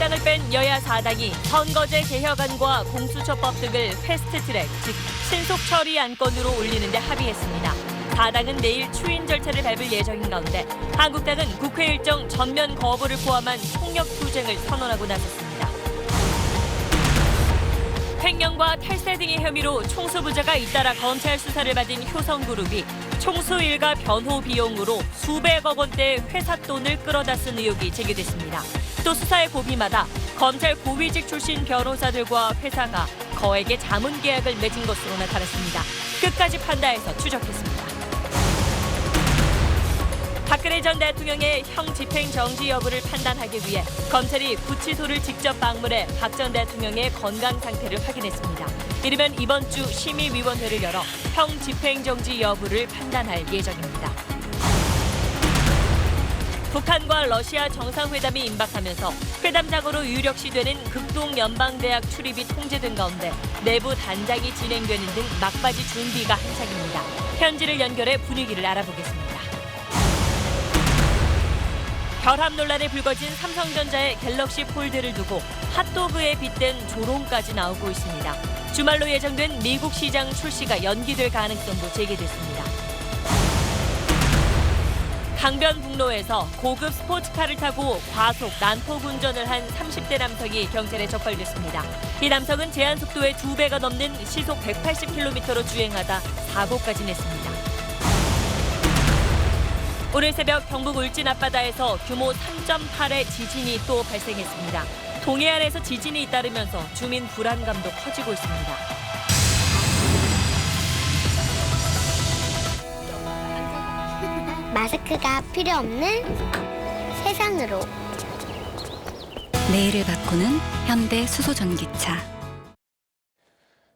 한국당을 뺀 여야 4당이 선거제 개혁안과 공수처법 등을 패스트트랙, 즉 신속 처리 안건으로 올리는 데 합의했습니다. 4당은 내일 추인 절차를 밟을 예정인 가운데 한국당은 국회 일정 전면 거부를 포함한 총력 투쟁을 선언하고 나섰습니다. 횡령과 탈세 등의 혐의로 총수부자가 잇따라 검찰 수사를 받은 효성그룹이 총수 일가 변호 비용으로 수백억 원대의 회사 돈을 끌어다 쓴 의혹이 제기됐습니다. 또 수사의 고비마다 검찰 고위직 출신 변호사들과 회사가 거액의 자문 계약을 맺은 것으로 나타났습니다. 끝까지 판다해서 추적했습니다. 박근혜 전 대통령의 형 집행 정지 여부를 판단하기 위해 검찰이 구치소를 직접 방문해 박 전 대통령의 건강 상태를 확인했습니다. 이르면 이번 주 심의위원회를 열어 형 집행 정지 여부를 판단할 예정입니다. 북한과 러시아 정상회담이 임박하면서 회담장으로 유력시되는 극동연방대학 출입이 통제된 가운데 내부 단장이 진행되는 등 막바지 준비가 한창입니다. 현지를 연결해 분위기를 알아보겠습니다. 결합 논란에 불거진 삼성전자의 갤럭시 폴드를 두고 핫도그에 빗댄 조롱까지 나오고 있습니다. 주말로 예정된 미국 시장 출시가 연기될 가능성도 제기됐습니다. 강변북로에서 고급 스포츠카를 타고 과속 난폭 운전을 한 30대 남성이 경찰에 적발됐습니다. 이 남성은 제한 속도의 2배가 넘는 시속 180km로 주행하다 사고까지 냈습니다. 오늘 새벽 경북 울진 앞바다에서 규모 3.8의 지진이 또 발생했습니다. 동해안에서 지진이 잇따르면서 주민 불안감도 커지고 있습니다. 마스크가 필요 없는 세상으로. 내일을 바꾸는 현대 수소전기차.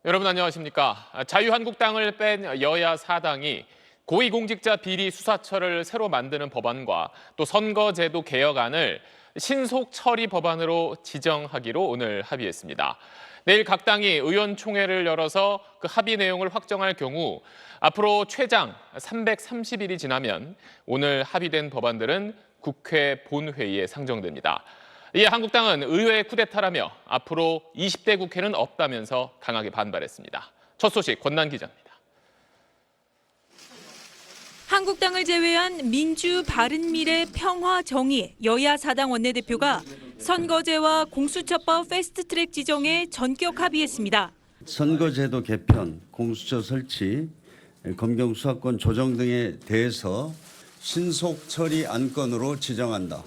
여러분 안녕하십니까? 자유한국당을 뺀 여야 4당이 고위공직자 비리 수사처를 새로 만드는 법안과 또 선거제도 개혁안을 신속 처리 법안으로 지정하기로 오늘 합의했습니다. 내일 각 당이 의원총회를 열어서 그 합의 내용을 확정할 경우 앞으로 최장 330일이 지나면 오늘 합의된 법안들은 국회 본회의에 상정됩니다. 이에 한국당은 의회 쿠데타라며 앞으로 20대 국회는 없다면서 강하게 반발했습니다. 첫 소식 권난 기자입니다. 한국당을 제외한 민주, 바른미래, 평화, 정의 여야 4당 원내대표가 선거제와 공수처법 패스트트랙 지정에 전격 합의했습니다. 선거제도 개편, 공수처 설치, 검경 수사권 조정 등에 대해서 신속 처리 안건으로 지정한다.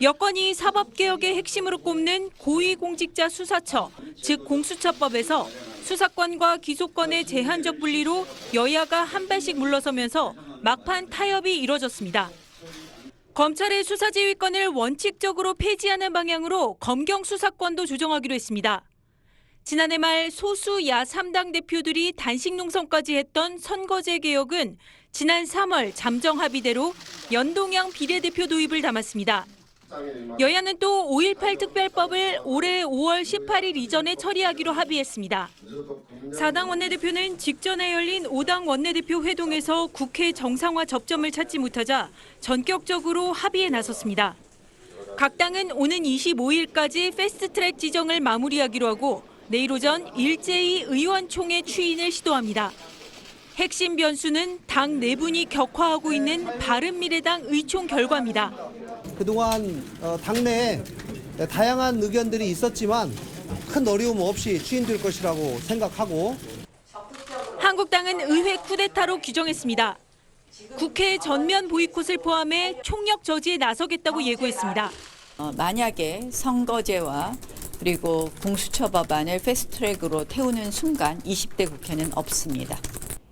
여권이 사법개혁의 핵심으로 꼽는 고위공직자 수사처, 즉 공수처법에서 수사권과 기소권의 제한적 분리로 여야가 한 발씩 물러서면서 막판 타협이 이뤄졌습니다. 검찰의 수사지휘권을 원칙적으로 폐지하는 방향으로 검경 수사권도 조정하기로 했습니다. 지난해 말 소수 야 3당 대표들이 단식 농성까지 했던 선거제 개혁은 지난 3월 잠정 합의대로 연동형 비례대표 도입을 담았습니다. 여야는 또 5.18 특별법을 올해 5월 18일 이전에 처리하기로 합의했습니다. 4당 원내대표는 직전에 열린 5당 원내대표 회동에서 국회 정상화 접점을 찾지 못하자 전격적으로 합의에 나섰습니다. 각 당은 오는 25일까지 패스트트랙 지정을 마무리하기로 하고 내일 오전 일제히 의원총회 추인을 시도합니다. 핵심 변수는 당 내분이 격화하고 있는 바른미래당 의총 결과입니다. 그동안 당내에 다양한 의견들이 있었지만 큰 어려움 없이 추인될 것이라고 생각하고 한국당은 의회 쿠데타로 규정했습니다. 국회 전면 보이콧을 포함해 총력 저지에 나서겠다고 예고했습니다. 만약에 선거제와 그리고 공수처 법안을 패스트트랙으로 태우는 순간 20대 국회는 없습니다.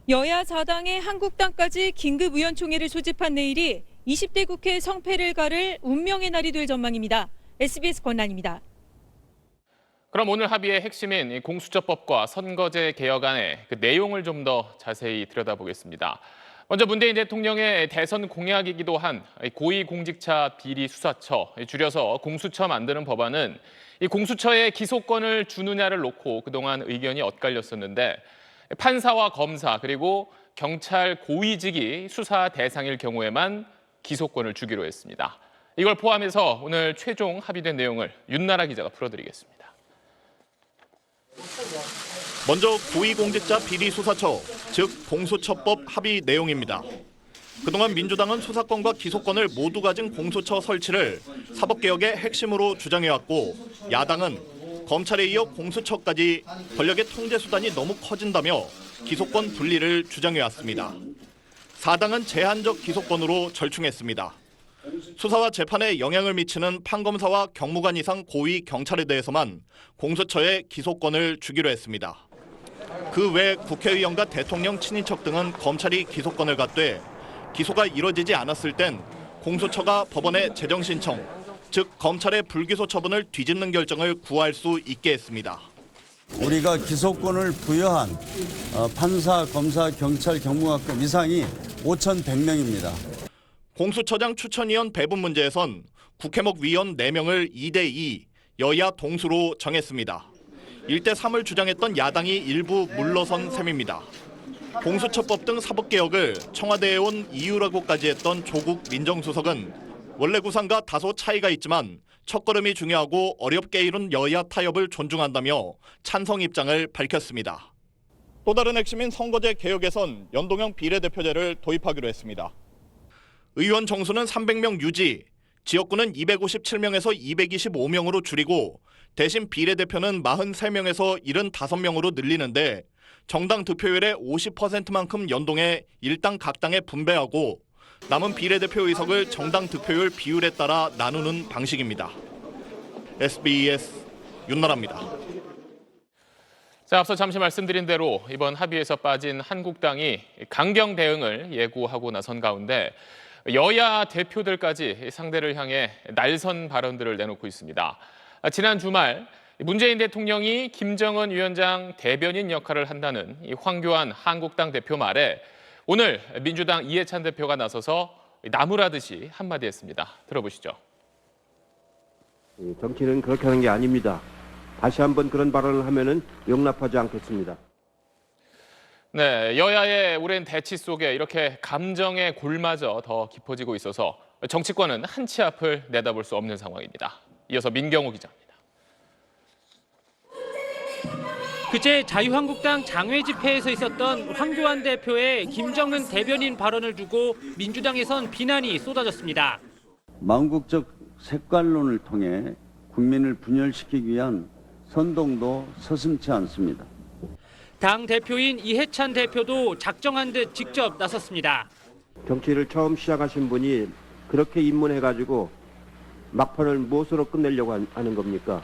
여야 4당의 한국당까지 긴급의원총회를 소집한 내일이 20대 국회 성패를 가를 운명의 날이 될 전망입니다. SBS 권란입니다. 그럼 오늘 합의의 핵심인 공수처법과 선거제 개혁안의 그 내용을 좀 더 자세히 들여다보겠습니다. 먼저 문재인 대통령의 대선 공약이기도 한 고위공직자 비리 수사처, 줄여서 공수처 만드는 법안은 이 공수처에 기소권을 주느냐를 놓고 그동안 의견이 엇갈렸었는데 판사와 검사 그리고 경찰 고위직이 수사 대상일 경우에만 기소권을 주기로 했습니다. 이걸 포함해서 오늘 최종 합의된 내용을 윤나라 기자가 풀어드리겠습니다. 먼저 고위공직자 비리수사처, 즉 공수처법 합의 내용입니다. 그동안 민주당은 수사권과 기소권을 모두 가진 공수처 설치를 사법개혁의 핵심으로 주장해왔고, 야당은 검찰에 이어 공수처까지 권력의 통제 수단이 너무 커진다며 기소권 분리를 주장해왔습니다. 사당은 제한적 기소권으로 절충했습니다. 수사와 재판에 영향을 미치는 판검사와 경무관 이상 고위 경찰에 대해서만 공수처에 기소권을 주기로 했습니다. 그 외 국회의원과 대통령 친인척 등은 검찰이 기소권을 갖되 기소가 이뤄지지 않았을 땐 공수처가 법원에 재정 신청, 즉 검찰의 불기소 처분을 뒤집는 결정을 구할 수 있게 했습니다. 우리가 기소권을 부여한 판사, 검사, 경찰, 경무관급 이상이 5,100명입니다. 공수처장 추천위원 배분 문제에선 국회목 위원 4명을 2대2 여야 동수로 정했습니다. 1대3을 주장했던 야당이 일부 물러선 셈입니다. 공수처법 등 사법개혁을 청와대에 온 이유라고까지 했던 조국 민정수석은 원래 구상과 다소 차이가 있지만 첫걸음이 중요하고 어렵게 이룬 여야 타협을 존중한다며 찬성 입장을 밝혔습니다. 또 다른 핵심인 선거제 개혁에선 연동형 비례대표제를 도입하기로 했습니다. 의원 정수는 300명 유지, 지역구는 257명에서 225명으로 줄이고 대신 비례대표는 43명에서 75명으로 늘리는데 정당 득표율의 50%만큼 연동해 일당 각 당에 분배하고 남은 비례대표 의석을 정당 득표율 비율에 따라 나누는 방식입니다. SBS 윤나라입니다. 자, 앞서 잠시 말씀드린 대로 이번 합의에서 빠진 한국당이 강경 대응을 예고하고 나선 가운데 여야 대표들까지 상대를 향해 날선 발언들을 내놓고 있습니다. 지난 주말 문재인 대통령이 김정은 위원장 대변인 역할을 한다는 이 황교안 한국당 대표 말에 오늘 민주당 이해찬 대표가 나서서 나무라듯이 한마디 했습니다. 들어보시죠. 정치는 그렇게 하는 게 아닙니다. 다시 한번 그런 발언을 하면은 용납하지 않겠습니다. 네, 여야의 오랜 대치 속에 이렇게 감정의 골마저 더 깊어지고 있어서 정치권은 한 치 앞을 내다볼 수 없는 상황입니다. 이어서 민경호 기자입니다. 그제 자유한국당 장외 집회에서 있었던 황교안 대표의 김정은 대변인 발언을 두고 민주당에선 비난이 쏟아졌습니다. 망국적 색깔론을 통해 국민을 분열시키기 위한 선동도 서슴지 않습니다. 당 대표인 이해찬 대표도 작정한 듯 직접 나섰습니다. 정치를 처음 시작하신 분이 그렇게 입문해가지고 막판을 무엇으로 끝내려고 하는 겁니까?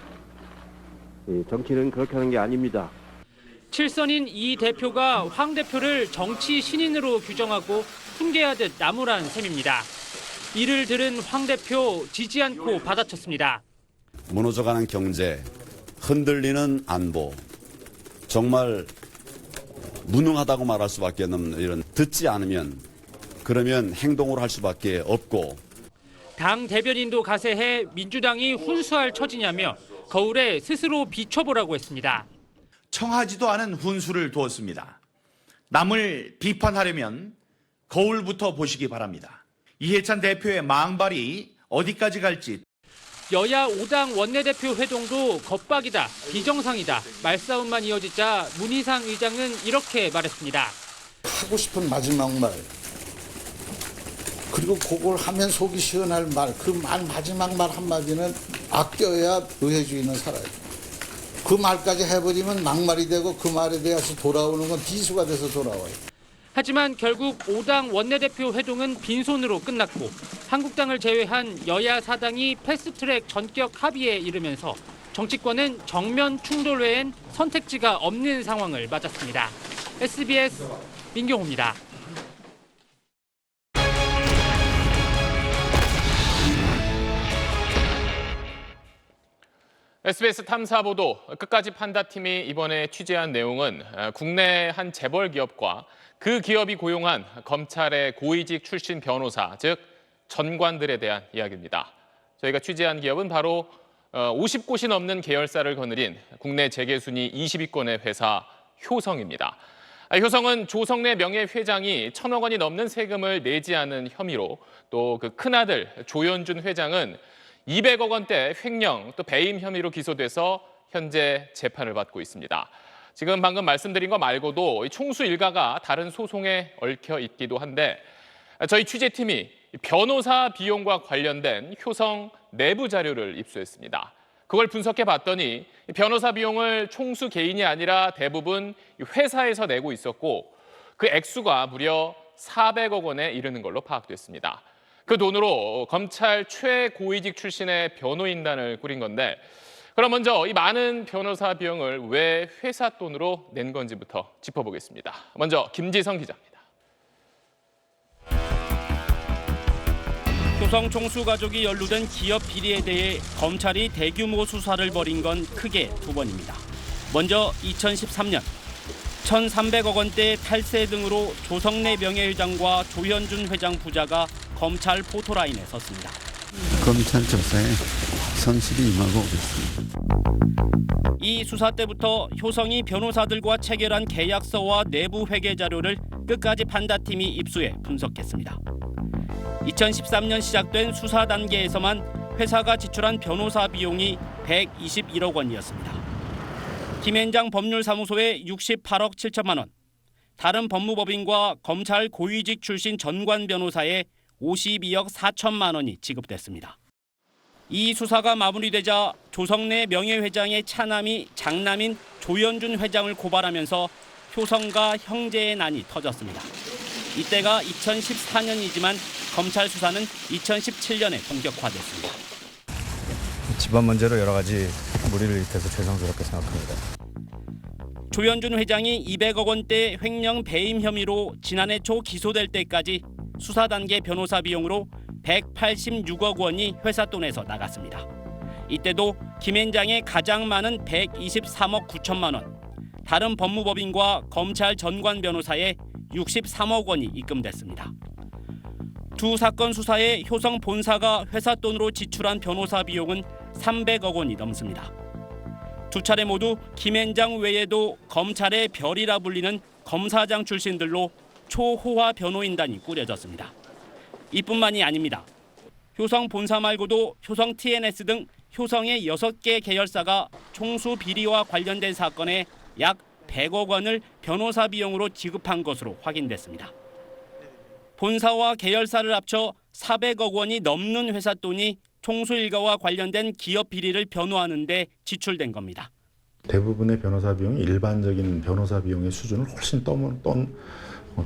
정치는 그렇게 하는 게 아닙니다. 칠선인 이 대표가 황 대표를 정치 신인으로 규정하고 훈계하듯 나무란 셈입니다. 이를 들은 황 대표 지지 않고 받아쳤습니다. 무너져가는 경제, 흔들리는 안보, 정말 무능하다고 말할 수밖에 없는 이런 듣지 않으면 그러면 행동으로 할 수밖에 없고 당 대변인도 가세해 민주당이 훈수할 처지냐며 거울에 스스로 비춰보라고 했습니다. 청하지도 않은 훈수를 두었습니다. 남을 비판하려면 거울부터 보시기 바랍니다. 이해찬 대표의 망발이 어디까지 갈지. 여야 5당 원내대표 회동도 겁박이다, 비정상이다, 말싸움만 이어지자 문희상 의장은 이렇게 말했습니다. 하고 싶은 마지막 말, 그리고 그걸 하면 속이 시원할 말, 그 말 마지막 말 한마디는 아껴야 의회주의는 살아요. 그 말까지 해버리면 막말이 되고 그 말에 대해서 돌아오는 건 비수가 돼서 돌아와요. 하지만 결국 5당 원내대표 회동은 빈손으로 끝났고 한국당을 제외한 여야 4당이 패스트트랙 전격 합의에 이르면서 정치권은 정면 충돌 외엔 선택지가 없는 상황을 맞았습니다. SBS 민경호입니다. SBS 탐사보도 끝까지 판다팀이 이번에 취재한 내용은 국내 한 재벌 기업과 그 기업이 고용한 검찰의 고위직 출신 변호사, 즉 전관들에 대한 이야기입니다. 저희가 취재한 기업은 바로 50곳이 넘는 계열사를 거느린 국내 재계순위 20위권의 회사 효성입니다. 효성은 조성래 명예회장이 1,000억 원이 넘는 세금을 내지 않은 혐의로 또 그 큰아들 조현준 회장은 200억 원대 횡령 또 배임 혐의로 기소돼서 현재 재판을 받고 있습니다. 지금 방금 말씀드린 거 말고도 총수 일가가 다른 소송에 얽혀 있기도 한데 저희 취재팀이 변호사 비용과 관련된 효성 내부 자료를 입수했습니다. 그걸 분석해 봤더니 변호사 비용을 총수 개인이 아니라 대부분 회사에서 내고 있었고 그 액수가 무려 400억 원에 이르는 걸로 파악됐습니다. 그 돈으로 검찰 최고위직 출신의 변호인단을 꾸린 건데 그럼 먼저 이 많은 변호사 비용을 왜 회사 돈으로 낸 건지부터 짚어보겠습니다. 먼저 김지성 기자입니다. 효성 총수 가족이 연루된 기업 비리에 대해 검찰이 대규모 수사를 벌인 건 크게 두 번입니다. 먼저 2013년 1,300억 원대 탈세 등으로 조성래 명예회장과 조현준 회장 부자가 검찰 포토라인에 섰습니다. 검찰 조사에 성실히 임하고 있습니다. 이 수사 때부터 효성이 변호사들과 체결한 계약서와 내부 회계 자료를 끝까지 판다팀이 입수해 분석했습니다. 2013년 시작된 수사 단계에서만 회사가 지출한 변호사 비용이 121억 원이었습니다. 김앤장 법률사무소에 68억 7천만 원, 다른 법무법인과 검찰 고위직 출신 전관 변호사에 52억 4천만 원이 지급됐습니다. 이 수사가 마무리되자 조성래 명예회장의 차남이 장남인 조현준 회장을 고발하면서 효성과 형제의 난이 터졌습니다. 이때가 2014년이지만 검찰 수사는 2017년에 본격화됐습니다. 집안 문제로 여러 가지 무리를 일으켜서 죄송스럽게 생각합니다. 조현준 회장이 200억 원대 횡령 배임 혐의로 지난해 초 기소될 때까지 수사 단계 변호사 비용으로 186억 원이 회사 돈에서 나갔습니다. 이때도 김앤장의 가장 많은 123억 9천만 원, 다른 법무법인과 검찰 전관 변호사에 63억 원이 입금됐습니다. 두 사건 수사에 효성 본사가 회사 돈으로 지출한 변호사 비용은 300억 원이 넘습니다. 두 차례 모두 김앤장 외에도 검찰의 별이라 불리는 검사장 출신들로 초호화 변호인단이 꾸려졌습니다. 이뿐만이 아닙니다. 효성 본사 말고도 효성 TNS 등 효성의 6개 계열사가 총수 비리와 관련된 사건에 약 100억 원을 변호사 비용으로 지급한 것으로 확인됐습니다. 본사와 계열사를 합쳐 400억 원이 넘는 회사 돈이 총수 일가와 관련된 기업 비리를 변호하는 데 지출된 겁니다. 대부분의 변호사 비용이 일반적인 변호사 비용의 수준을 훨씬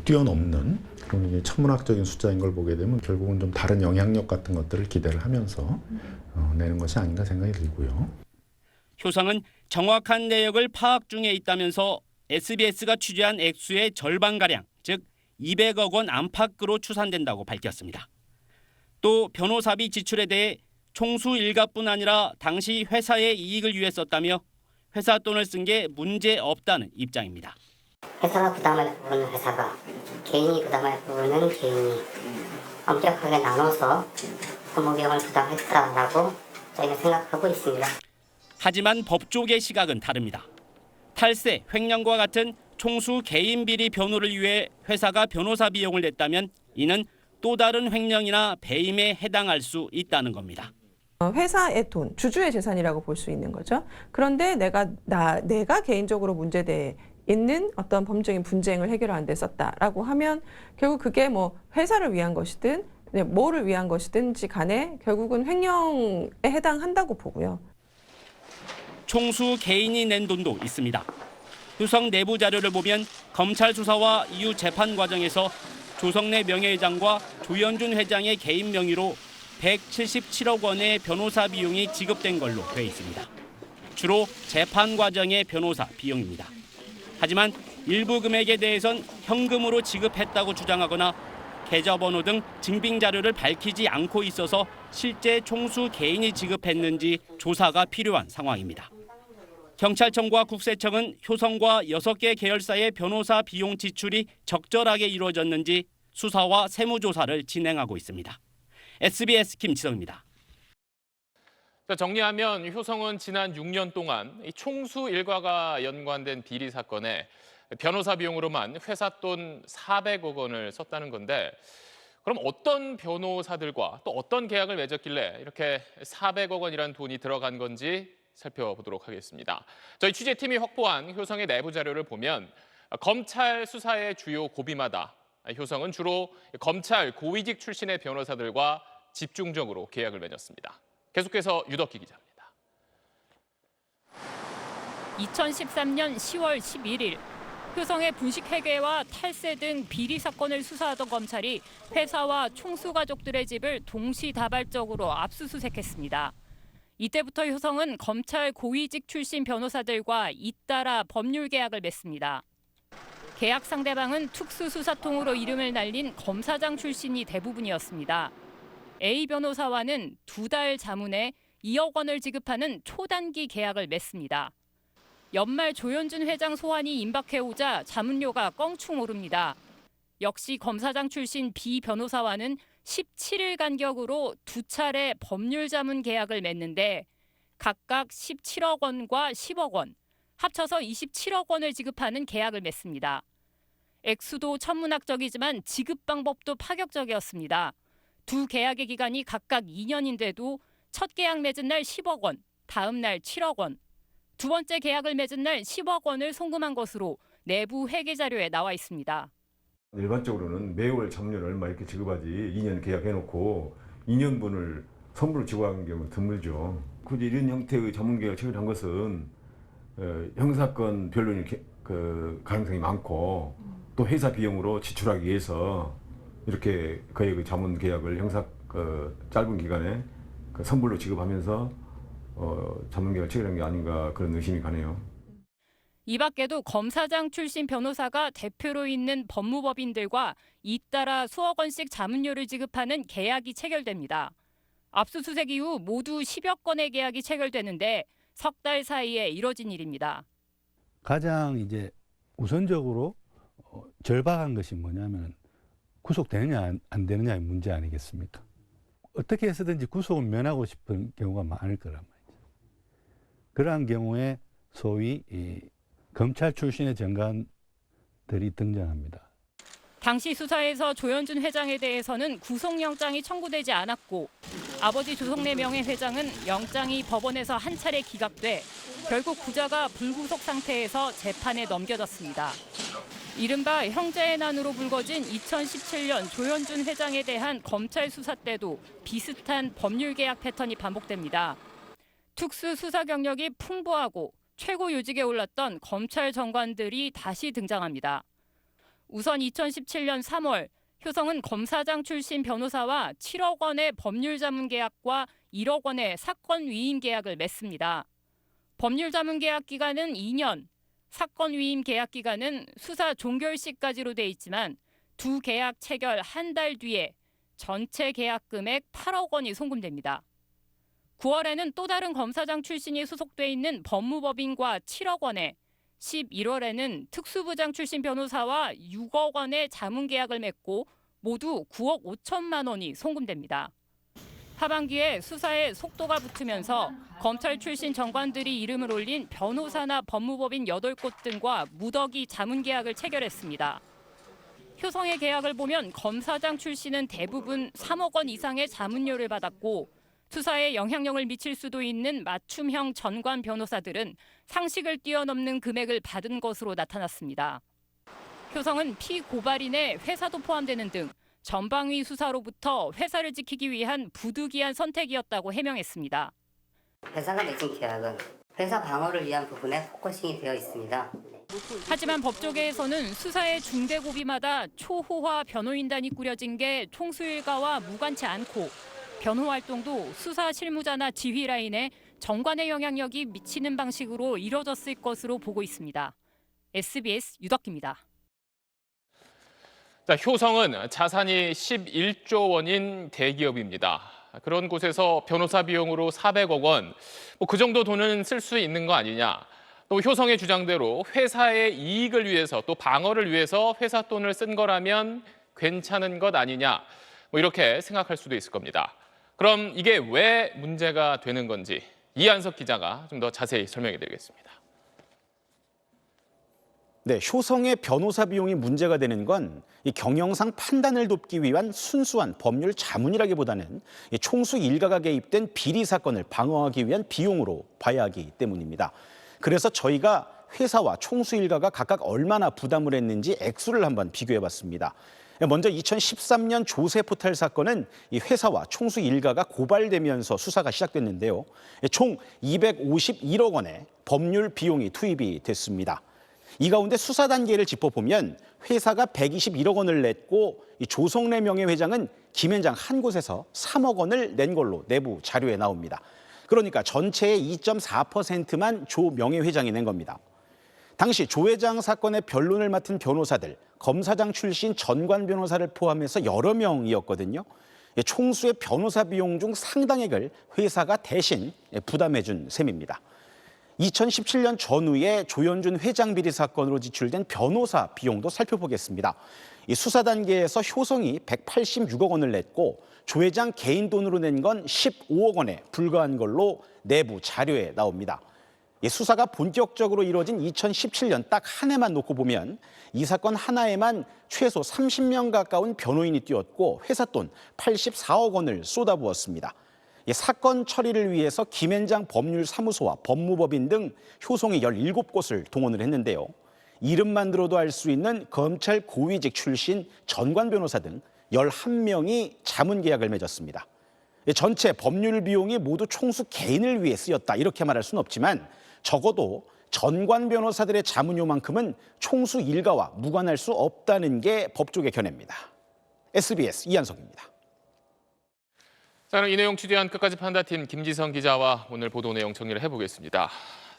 뛰어넘는 그런 천문학적인 숫자인 걸 보게 되면 결국은 좀 다른 영향력 같은 것들을 기대를 하면서 내는 것이 아닌가 생각이 들고요. 효성은 정확한 내역을 파악 중에 있다면서 SBS가 취재한 액수의 절반가량, 즉 200억 원 안팎으로 추산된다고 밝혔습니다. 또 변호사비 지출에 대해 총수 일가뿐 아니라 당시 회사의 이익을 위해 썼다며 회사 돈을 쓴 게 문제 없다는 입장입니다. 회사가 부담할 부분은 회사가, 개인이 부담할 부분은 개인이 엄격하게 나눠서 법무비용을 부담했다라고 저희가 생각하고 있습니다. 하지만 법조계 시각은 다릅니다. 탈세, 횡령과 같은 총수 개인 비리 변호를 위해 회사가 변호사 비용을 냈다면 이는 또 다른 횡령이나 배임에 해당할 수 있다는 겁니다. 회사의 돈, 주주의 재산이라고 볼 수 있는 거죠. 그런데 내가 개인적으로 문제돼 있는 어떤 법적인 분쟁을 해결하는 데 썼다라고 하면 결국 그게 뭐 회사를 위한 것이든 뭐를 위한 것이든지 간에 결국은 횡령에 해당한다고 보고요. 총수 개인이 낸 돈도 있습니다. 효성 내부 자료를 보면 검찰 수사와 이후 재판 과정에서 조성래 명예회장과 조현준 회장의 개인 명의로 177억 원의 변호사 비용이 지급된 걸로 돼 있습니다. 주로 재판 과정의 변호사 비용입니다. 하지만 일부 금액에 대해선 현금으로 지급했다고 주장하거나 계좌번호 등 증빙 자료를 밝히지 않고 있어서 실제 총수 개인이 지급했는지 조사가 필요한 상황입니다. 경찰청과 국세청은 효성과 6개 계열사의 변호사 비용 지출이 적절하게 이루어졌는지 수사와 세무조사를 진행하고 있습니다. SBS 김지성입니다. 정리하면 효성은 지난 6년 동안 총수 일가가 연관된 비리 사건에 변호사 비용으로만 회사 돈 400억 원을 썼다는 건데 그럼 어떤 변호사들과 또 어떤 계약을 맺었길래 이렇게 400억 원이라는 돈이 들어간 건지 살펴보도록 하겠습니다. 저희 취재팀이 확보한 효성의 내부 자료를 보면 검찰 수사의 주요 고비마다 효성은 주로 검찰 고위직 출신의 변호사들과 집중적으로 계약을 맺었습니다. 계속해서 유덕기 기자입니다. 2013년 10월 11일 효성의 분식회계와 탈세 등 비리 사건을 수사하던 검찰이 회사와 총수 가족들의 집을 동시다발적으로 압수수색했습니다. 이때부터 효성은 검찰 고위직 출신 변호사들과 잇따라 법률 계약을 맺습니다. 계약 상대방은 특수수사통으로 이름을 날린 검사장 출신이 대부분이었습니다. A 변호사와는 2달 자문에 2억 원을 지급하는 초단기 계약을 맺습니다. 연말 조현준 회장 소환이 임박해오자 자문료가 껑충 오릅니다. 역시 검사장 출신 B 변호사와는 17일 간격으로 2차례 법률 자문 계약을 맺는데 각각 17억 원과 10억 원, 합쳐서 27억 원을 지급하는 계약을 맺습니다. 액수도 천문학적이지만 지급 방법도 파격적이었습니다. 두 계약의 기간이 각각 2년인데도 첫 계약 맺은 날 10억 원, 다음 날 7억 원, 두 번째 계약을 맺은 날 10억 원을 송금한 것으로 내부 회계 자료에 나와 있습니다. 일반적으로는 매월 자문료를 얼마 이렇게 지급하지 2년 계약해놓고 2년분을 선불로 지급하는 경우는 드물죠. 굳이 이런 형태의 자문 계약을 체결한 것은 형사건 변론일 가능성이 많고 또 회사 비용으로 지출하기 위해서 이렇게 거의 그 자문 계약을 형사 짧은 기간에 선불로 지급하면서 자문 계약을 체결한 게 아닌가 그런 의심이 가네요. 이 밖에도 검사장 출신 변호사가 대표로 있는 법무법인들과 잇따라 수억 원씩 자문료를 지급하는 계약이 체결됩니다. 압수수색 이후 모두 10여 건의 계약이 체결되는데 석 달 사이에 이뤄진 일입니다. 가장 이제 우선적으로 절박한 것이 뭐냐면 구속되느냐 안 되느냐의 문제 아니겠습니까? 어떻게 해서든지 구속을 면하고 싶은 경우가 많을 거란 말이죠. 그러한 경우에 소위 검찰 출신의 정관들이 등장합니다. 당시 수사에서 조현준 회장에 대해서는 구속영장이 청구되지 않았고 아버지 조성래 명예회장은 영장이 법원에서 한 차례 기각돼 결국 부자가 불구속 상태에서 재판에 넘겨졌습니다. 이른바 형제의 난으로 불거진 2017년 조현준 회장에 대한 검찰 수사 때도 비슷한 법률 계약 패턴이 반복됩니다. 특수 수사 경력이 풍부하고 최고 요직에 올랐던 검찰 정관들이 다시 등장합니다. 우선 2017년 3월 효성은 검사장 출신 변호사와 7억 원의 법률 자문 계약과 1억 원의 사건 위임 계약을 맺습니다. 법률 자문 계약 기간은 2년, 사건 위임 계약 기간은 수사 종결 시까지로 돼 있지만 두 계약 체결 한 달 뒤에 전체 계약 금액 8억 원이 송금됩니다. 9월에는 또 다른 검사장 출신이 소속돼 있는 법무법인과 7억 원에 11월에는 특수부장 출신 변호사와 6억 원의 자문 계약을 맺고 모두 9억 5천만 원이 송금됩니다. 하반기에 수사에 속도가 붙으면서 검찰 출신 정관들이 이름을 올린 변호사나 법무법인 8곳 등과 무더기 자문 계약을 체결했습니다. 효성의 계약을 보면 검사장 출신은 대부분 3억 원 이상의 자문료를 받았고 수사에 영향력을 미칠 수도 있는 맞춤형 전관 변호사들은 상식을 뛰어넘는 금액을 받은 것으로 나타났습니다. 효성은 피고발인의 회사도 포함되는 등 전방위 수사로부터 회사를 지키기 위한 부득이한 선택이었다고 해명했습니다. 회사가 맺은 계약은 회사 방어를 위한 부분에 포커싱이 되어 있습니다. 하지만 법조계에서는 수사의 중대 고비마다 초호화 변호인단이 꾸려진 게 총수 일가와 무관치 않고 변호 활동도 수사 실무자나 지휘 라인에 정관의 영향력이 미치는 방식으로 이뤄졌을 것으로 보고 있습니다. SBS 유덕기입니다. 자, 효성은 자산이 11조 원인 대기업입니다. 그런 곳에서 변호사 비용으로 400억 원, 그 정도 돈은 쓸 수 있는 거 아니냐. 또 효성의 주장대로 회사의 이익을 위해서 또 방어를 위해서 회사 돈을 쓴 거라면 괜찮은 것 아니냐. 이렇게 생각할 수도 있을 겁니다. 그럼 이게 왜 문제가 되는 건지. 2 이한석 기자가 좀 더 자세히 설명해 드리겠습니다. 2017년 3월 효성은 검사장 출신 변호사와 7억 원의 자문 계약과 1억 원의 사건 위임 계약을 맺습니다. 네, 효성의 변호사 비용이 문제가 되는 건 이 경영상 판단을 돕기 위한 순수한 법률 자문이라기보다는 이 총수 일가가 개입된 비리 사건을 방어하기 위한 비용으로 봐야 하기 때문입니다. 그래서 저희가 회사와 총수 일가가 각각 얼마나 부담을 했는지 액수를 한번 비교해봤습니다. 먼저 2013년 조세 포탈 사건은 이 회사와 총수 일가가 고발되면서 수사가 시작됐는데요. 총 251억 원의 법률 비용이 투입이 됐습니다. 이 가운데 수사 단계를 짚어보면 회사가 121억 원을 냈고 이 조성래 명예회장은 김앤장 한 곳에서 3억 원을 낸 걸로 내부 자료에 나옵니다. 그러니까 전체의 2.4%만 조 명예회장이 낸 겁니다. 당시 조 회장 사건의 변론을 맡은 변호사들, 검사장 출신 전관 변호사를 포함해서 여러 명이었거든요. 총수의 변호사 비용 중 상당액을 회사가 대신 부담해 준 셈입니다. 2017년 전후에 조현준 회장 비리 사건으로 지출된 변호사 비용도 살펴보겠습니다. 이 수사 단계에서 효성이 186억 원을 냈고 조 회장 개인 돈으로 낸 건 15억 원에 불과한 걸로 내부 자료에 나옵니다. 이 수사가 본격적으로 이루어진 2017년 딱 한 해만 놓고 보면 이 사건 하나에만 최소 30명 가까운 변호인이 뛰었고 회사 돈 84억 원을 쏟아부었습니다. 이 사건 처리를 위해서 김앤장 법률사무소와 법무법인 등 효성이 17곳을 동원을 했는데요. 이름만 들어도 알 수 있는 검찰 고위직 출신 전관 변호사 등 11명이 자문 계약을 맺었습니다. 전체 법률 비용이 모두 총수 개인을 위해 쓰였다 이렇게 말할 수는 없지만 적어도 전관 변호사들의 자문료만큼은 총수 일가와 무관할 수 없다는 게 법조계 견해입니다. SBS 이한석입니다. 자, 그럼 이 내용 취재한 끝까지 판다팀 김지성 기자와 오늘 보도 내용 정리를 해보겠습니다.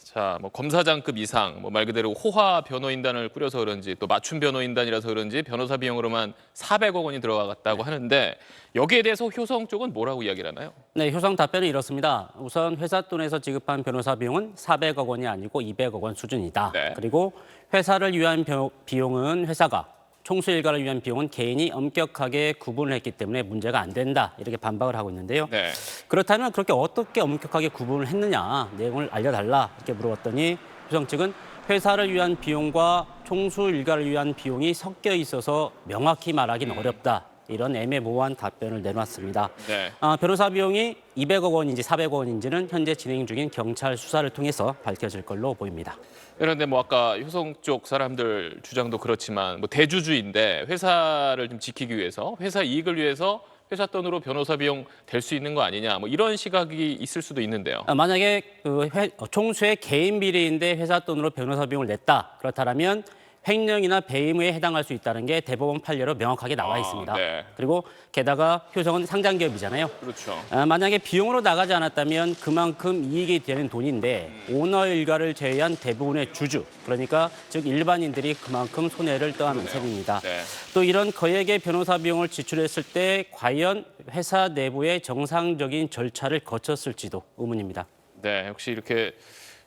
자, 검사장급 이상, 말 그대로 호화 변호인단을 꾸려서 그런지 또 맞춤 변호인단이라서 그런지 변호사 비용으로만 400억 원이 들어갔다고 하는데 여기에 대해서 효성 쪽은 뭐라고 이야기를 하나요? 네, 효성 답변은 이렇습니다. 우선 회사 돈에서 지급한 변호사 비용은 400억 원이 아니고 200억 원 수준이다. 네. 그리고 회사를 위한 비용은 회사가, 총수 일가를 위한 비용은 개인이 엄격하게 구분을 했기 때문에 문제가 안 된다. 이렇게 반박을 하고 있는데요. 네. 그렇다면 그렇게 어떻게 엄격하게 구분을 했느냐 내용을 알려달라 이렇게 물어봤더니 효성 측은 회사를 위한 비용과 총수 일가를 위한 비용이 섞여 있어서 명확히 말하기는 어렵다. 이런 애매모호한 답변을 내놨습니다. 네. 변호사 비용이 200억 원인지 400억 원인지는 현재 진행 중인 경찰 수사를 통해서 밝혀질 걸로 보입니다. 그런데 아까 효성 쪽 사람들 주장도 그렇지만 대주주인데 회사를 좀 지키기 위해서 회사 이익을 위해서 회사 돈으로 변호사 비용 될 수 있는 거 아니냐 이런 시각이 있을 수도 있는데요. 만약에 총수의 개인 비리인데 회사 돈으로 변호사 비용을 냈다. 그렇다면 횡령이나 배임에 해당할 수 있다는 게 대법원 판례로 명확하게 나와 있습니다. 네. 그리고 게다가 효성은 상장 기업이잖아요. 그렇죠. 만약에 비용으로 나가지 않았다면 그만큼 이익이 되는 돈인데 오너 일가를 제외한 대부분의 주주, 그러니까 즉 일반인들이 그만큼 손해를 떠안는 셈입니다. 네. 또 이런 거액의 변호사 비용을 지출했을 때 과연 회사 내부의 정상적인 절차를 거쳤을지도 의문입니다. 네, 역시 이렇게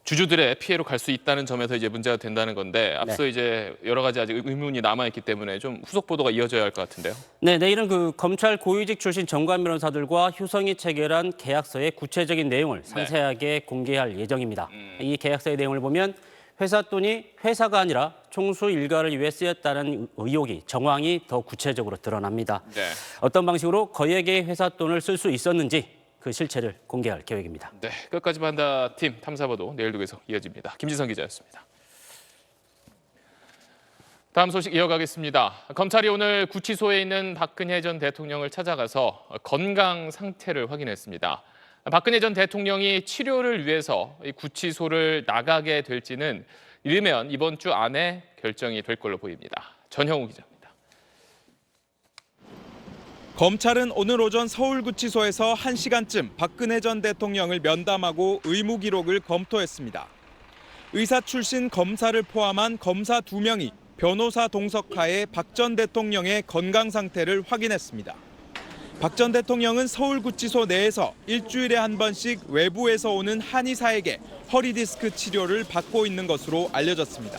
주주들의 피해로 갈 수 있다는 점에서 이제 문제가 된다는 건데 앞서 네. 이제 여러 가지 아직 의문이 남아있기 때문에 좀 후속 보도가 이어져야 할 것 같은데요. 네, 내일은 검찰 고위직 출신 전관 변호사들과 효성이 체결한 계약서의 구체적인 내용을 상세하게 공개할 예정입니다. 이 계약서의 내용을 보면 회사 돈이 회사가 아니라 총수 일가를 위해 쓰였다는 의혹이 정황이 더 구체적으로 드러납니다. 네. 어떤 방식으로 거액의 회사 돈을 쓸 수 있었는지 그 실체를 공개할 계획입니다. 네, 끝까지 판다 팀 탐사보도 내일도 계속 이어집니다. 김지성 기자였습니다. 다음 소식 이어가겠습니다. 검찰이 오늘 구치소에 있는 박근혜 전 대통령을 찾아가서 건강 상태를 확인했습니다. 박근혜 전 대통령이 치료를 위해서 이 구치소를 나가게 될지는 이르면 이번 주 안에 결정이 될 걸로 보입니다. 전형우 기자입니다. 검찰은 오늘 오전 서울구치소에서 1시간쯤 박근혜 전 대통령을 면담하고 의무 기록을 검토했습니다. 의사 출신 검사를 포함한 검사 2명이 변호사 동석하에 박 전 대통령의 건강 상태를 확인했습니다. 박 전 대통령은 서울구치소 내에서 일주일에 한 번씩 외부에서 오는 한의사에게 허리디스크 치료를 받고 있는 것으로 알려졌습니다.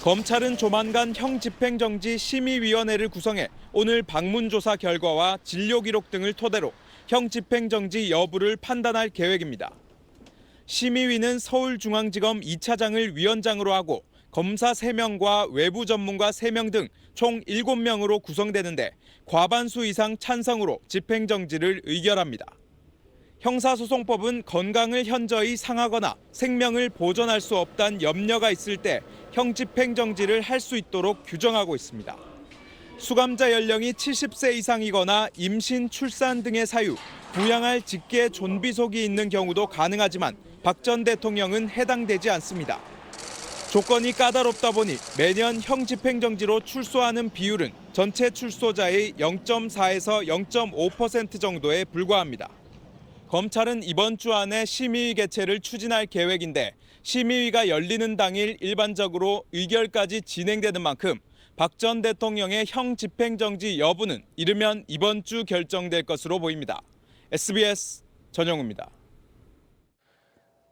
검찰은 조만간 형집행정지 심의위원회를 구성해 오늘 방문조사 결과와 진료 기록 등을 토대로 형집행정지 여부를 판단할 계획입니다. 심의위는 서울중앙지검 2차장을 위원장으로 하고 검사 3명과 외부 전문가 3명 등 총 7명으로 구성되는데 과반수 이상 찬성으로 집행정지를 의결합니다. 형사소송법은 건강을 현저히 상하거나 생명을 보존할 수 없다는 염려가 있을 때 형집행정지를 할 수 있도록 규정하고 있습니다. 수감자 연령이 70세 이상이거나 임신, 출산 등의 사유, 부양할 직계 존비속이 있는 경우도 가능하지만 박 전 대통령은 해당되지 않습니다. 조건이 까다롭다 보니 매년 형집행정지로 출소하는 비율은 전체 출소자의 0.4에서 0.5% 정도에 불과합니다. 검찰은 이번 주 안에 심의위 개최를 추진할 계획인데 심의위가 열리는 당일 일반적으로 의결까지 진행되는 만큼 박 전 대통령의 형 집행정지 여부는 이르면 이번 주 결정될 것으로 보입니다. SBS 전영우입니다.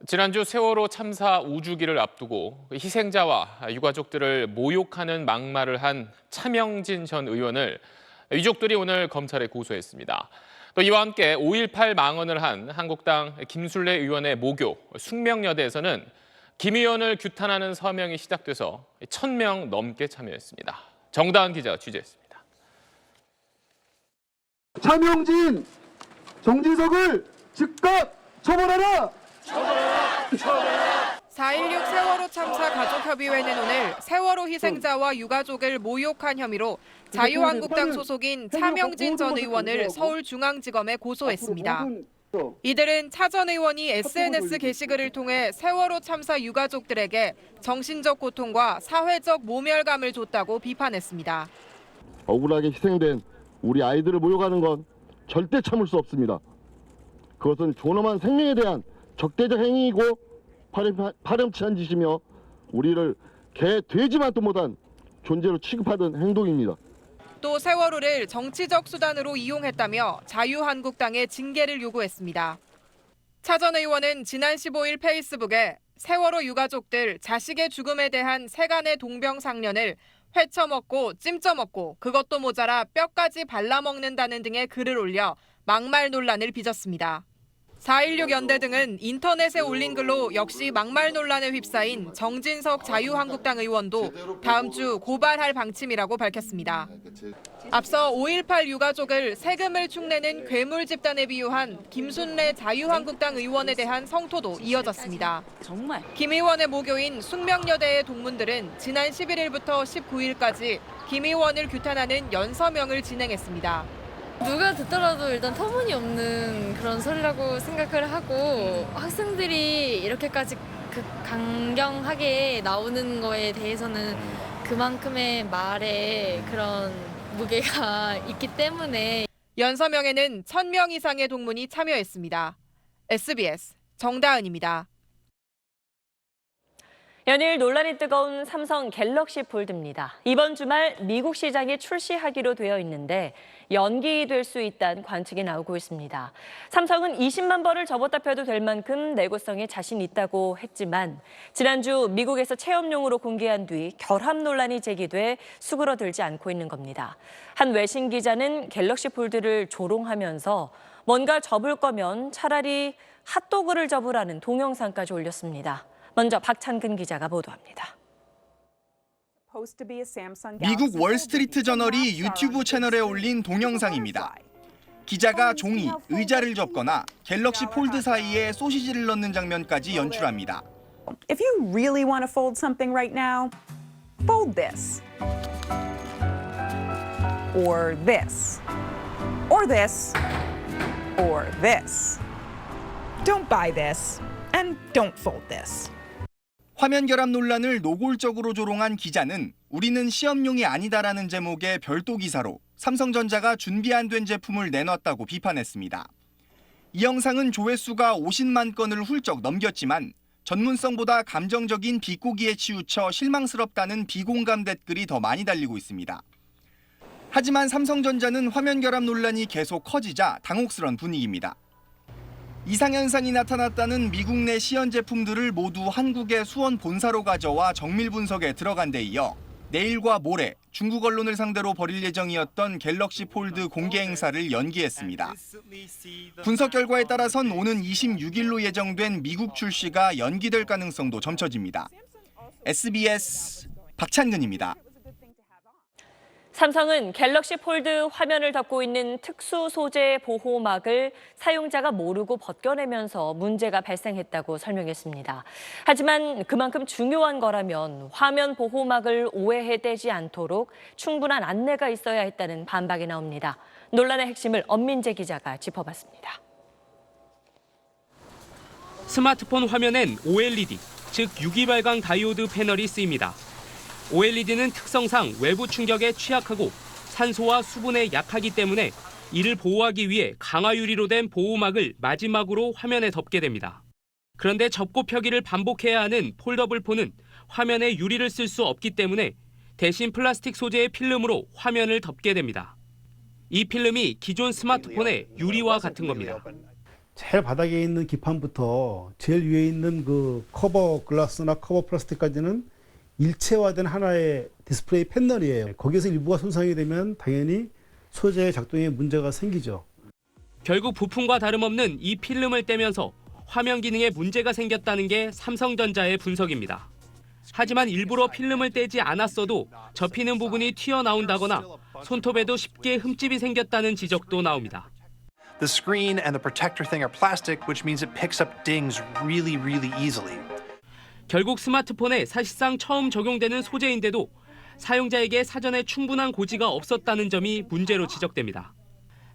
지난주 세월호 참사 우주기를 앞두고 희생자와 유가족들을 모욕하는 막말을 한 차명진 전 의원을 유족들이 오늘 검찰에 고소했습니다. 또 이와 함께 5.18 망언을 한 한국당 김술래 의원의 모교 숙명여대에서는 김 의원을 규탄하는 서명이 시작돼서 1,000명 넘게 참여했습니다. 정다은 기자가 취재했습니다. 차명진, 정진석을 즉각 처벌하라! 4.16 세월호 참사 가족협의회는 오늘 세월호 희생자와 유가족을 모욕한 혐의로 자유한국당 소속인 차명진 전 의원을 서울중앙지검에 고소했습니다. 이들은 차 전 의원이 SNS 게시글을 통해 세월호 참사 유가족들에게 정신적 고통과 사회적 모멸감을 줬다고 비판했습니다. 억울하게 희생된 우리 아이들을 모욕하는 건 절대 참을 수 없습니다. 그것은 존엄한 생명에 대한 적대적 행위이고 파렴치한 짓이며 우리를 개, 돼지만도 못한 존재로 취급하던 행동입니다. 또 세월호를 정치적 수단으로 이용했다며 자유한국당의 징계를 요구했습니다. 차 전 의원은 지난 15일 페이스북에 세월호 유가족들 자식의 죽음에 대한 세간의 동병상련을 회쳐먹고 찜쪄먹고 그것도 모자라 뼈까지 발라먹는다는 등의 글을 올려 막말 논란을 빚었습니다. 4.16 연대 등은 인터넷에 올린 글로 역시 막말 논란에 휩싸인 정진석 자유한국당 의원도 다음 주 고발할 방침이라고 밝혔습니다. 앞서 5.18 유가족을 세금을 축내는 괴물 집단에 비유한 김순례 자유한국당 의원에 대한 성토도 이어졌습니다. 김 의원의 모교인 숙명여대의 동문들은 지난 11일부터 19일까지 김 의원을 규탄하는 연서명을 진행했습니다. 누가 듣더라도 일단 터무니없는 그런 소리라고 생각을 하고 학생들이 이렇게까지 강경하게 나오는 거에 대해서는 그만큼의 말에 그런 무게가 있기 때문에 연서명에는 1,000명 이상의 동문이 참여했습니다. SBS 정다은입니다. 연일 논란이 뜨거운 삼성 갤럭시 폴드입니다. 이번 주말 미국 시장에 출시하기로 되어 있는데 연기될 수 있다는 관측이 나오고 있습니다. 삼성은 20만 벌을 접었다펴도 될 만큼 내구성에 자신 있다고 했지만 지난주 미국에서 체험용으로 공개한 뒤 결함 논란이 제기돼 수그러들지 않고 있는 겁니다. 한 외신 기자는 갤럭시 폴드를 조롱하면서 뭔가 접을 거면 차라리 핫도그를 접으라는 동영상까지 올렸습니다. 먼저 박찬근 기자가 보도합니다. 미국 월스트리트 저널이 유튜브 채널에 올린 동영상입니다. 기자가 종이, 의자를 접거나 갤럭시 폴드 사이에 소시지를 넣는 장면까지 연출합니다. If you really want to fold something right now, fold this. Or this. Or this. Or this. Don't buy this. And don't fold this. 화면 결합 논란을 노골적으로 조롱한 기자는 우리는 시험용이 아니다라는 제목의 별도 기사로 삼성전자가 준비 안 된 제품을 내놨다고 비판했습니다. 이 영상은 조회수가 50만 건을 훌쩍 넘겼지만 전문성보다 감정적인 비꼬기에 치우쳐 실망스럽다는 비공감 댓글이 더 많이 달리고 있습니다. 하지만 삼성전자는 화면 결합 논란이 계속 커지자 당혹스런 분위기입니다. 이상현상이 나타났다는 미국 내 시연 제품들을 모두 한국의 수원 본사로 가져와 정밀 분석에 들어간 데 이어 내일과 모레 중국 언론을 상대로 벌일 예정이었던 갤럭시 폴드 공개 행사를 연기했습니다. 분석 결과에 따라선 오는 26일로 예정된 미국 출시가 연기될 가능성도 점쳐집니다. SBS 박찬근입니다. 삼성은 갤럭시 폴드 화면을 덮고 있는 특수 소재 보호막을 사용자가 모르고 벗겨내면서 문제가 발생했다고 설명했습니다. 하지만 그만큼 중요한 거라면 화면 보호막을 오해해 떼지 않도록 충분한 안내가 있어야 했다는 반박이 나옵니다. 논란의 핵심을 엄민재 기자가 짚어봤습니다. 스마트폰 화면엔 OLED, 즉 유기발광 다이오드 패널이 쓰입니다. OLED는 특성상 외부 충격에 취약하고 산소와 수분에 약하기 때문에 이를 보호하기 위해 강화 유리로 된 보호막을 마지막으로 화면에 덮게 됩니다. 그런데 접고 펴기를 반복해야 하는 폴더블 폰은 화면에 유리를 쓸 수 없기 때문에 대신 플라스틱 소재의 필름으로 화면을 덮게 됩니다. 이 필름이 기존 스마트폰의 유리와 같은 겁니다. 제일 바닥에 있는 기판부터 제일 위에 있는 그 커버 글라스나 커버 플라스틱까지는 일체화된 하나의 디스플레이 패널이에요. 거기서 일부가 손상이 되면 당연히 소재의 작동에 문제가 생기죠. 결국 부품과 다름없는 이 필름을 떼면서 화면 기능에 문제가 생겼다는 게 삼성전자의 분석입니다. 하지만 일부러 필름을 떼지 않았어도 접히는 부분이 튀어나온다거나 손톱에도 쉽게 흠집이 생겼다는 지적도 나옵니다. The screen and the protector thing are plastic, which means it picks up dings really easily. 결국 스마트폰에 사실상 처음 적용되는 소재인데도 사용자에게 사전에 충분한 고지가 없었다는 점이 문제로 지적됩니다.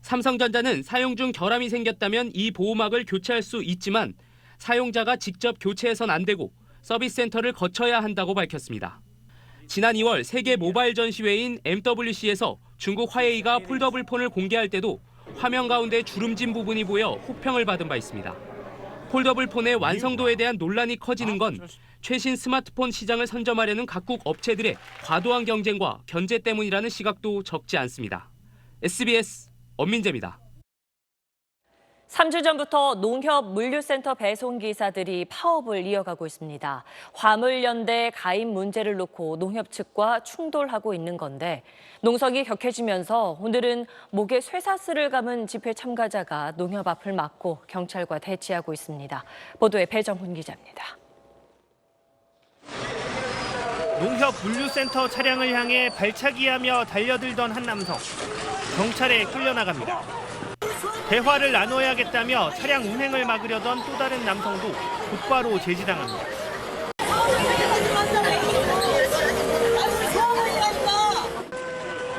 삼성전자는 사용 중 결함이 생겼다면 이 보호막을 교체할 수 있지만 사용자가 직접 교체해선 안 되고 서비스 센터를 거쳐야 한다고 밝혔습니다. 지난 2월 세계 모바일 전시회인 MWC에서 중국 화웨이가 폴더블 폰을 공개할 때도 화면 가운데 주름진 부분이 보여 호평을 받은 바 있습니다. 폴더블 폰의 완성도에 대한 논란이 커지는 건 최신 스마트폰 시장을 선점하려는 각국 업체들의 과도한 경쟁과 견제 때문이라는 시각도 적지 않습니다. SBS 엄민재입니다. 3주 전부터 농협 물류센터 배송기사들이 파업을 이어가고 있습니다. 화물연대 가입 문제를 놓고 농협 측과 충돌하고 있는 건데 농성이 격해지면서 오늘은 목에 쇠사슬을 감은 집회 참가자가 농협 앞을 막고 경찰과 대치하고 있습니다. 보도에 배정훈 기자입니다. 농협 물류센터 차량을 향해 발차기하며 달려들던 한 남성. 경찰에 끌려나갑니다. 대화를 나눠야겠다며 차량 운행을 막으려던 또 다른 남성도 곧바로 제지당합니다.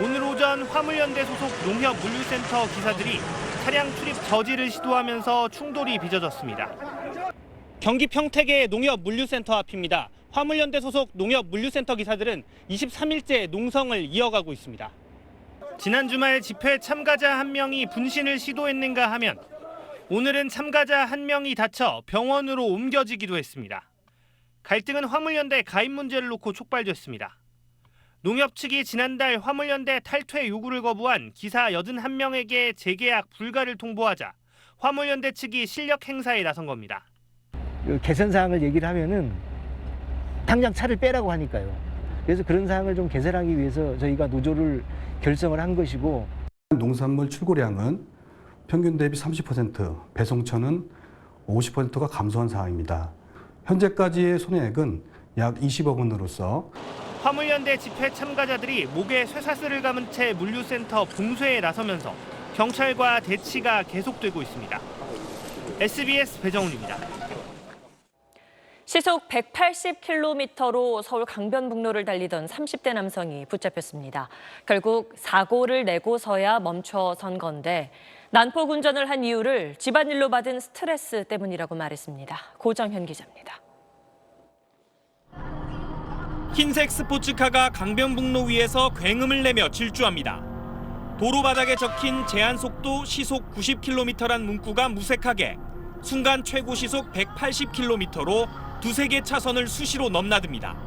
오늘 오전 화물연대 소속 농협 물류센터 기사들이 차량 출입 저지를 시도하면서 충돌이 빚어졌습니다. 경기 평택의 농협 물류센터 앞입니다. 화물연대 소속 농협 물류센터 기사들은 23일째 농성을 이어가고 있습니다. 지난 주말 집회 참가자 한 명이 분신을 시도했는가 하면 오늘은 참가자 한 명이 다쳐 병원으로 옮겨지기도 했습니다. 갈등은 화물연대 가입 문제를 놓고 촉발됐습니다. 농협 측이 지난달 화물연대 탈퇴 요구를 거부한 기사 81명에게 재계약 불가를 통보하자 화물연대 측이 실력 행사에 나선 겁니다. 개선 사항을 얘기를 하면은 당장 차를 빼라고 하니까요. 그래서 그런 사항을 좀 개선하기 위해서 저희가 노조를 결성을 한 것이고, 농산물 출고량은 평균 대비 30%, 배송처는 50%가 감소한 상황입니다. 현재까지의 손해액은 약 20억 원으로서 화물연대 집회 참가자들이 목에 쇠사슬을 감은 채 물류센터 봉쇄에 나서면서 경찰과 대치가 계속되고 있습니다. SBS 배정훈입니다. 시속 180km로 서울 강변북로를 달리던 30대 남성이 붙잡혔습니다. 결국 사고를 내고서야 멈춰선 건데 난폭 운전을 한 이유를 집안일로 받은 스트레스 때문이라고 말했습니다. 고정현 기자입니다. 흰색 스포츠카가 강변북로 위에서 굉음을 내며 질주합니다. 도로 바닥에 적힌 제한속도 시속 90km란 문구가 무색하게 순간 최고 시속 180km로 두세 개 차선을 수시로 넘나듭니다.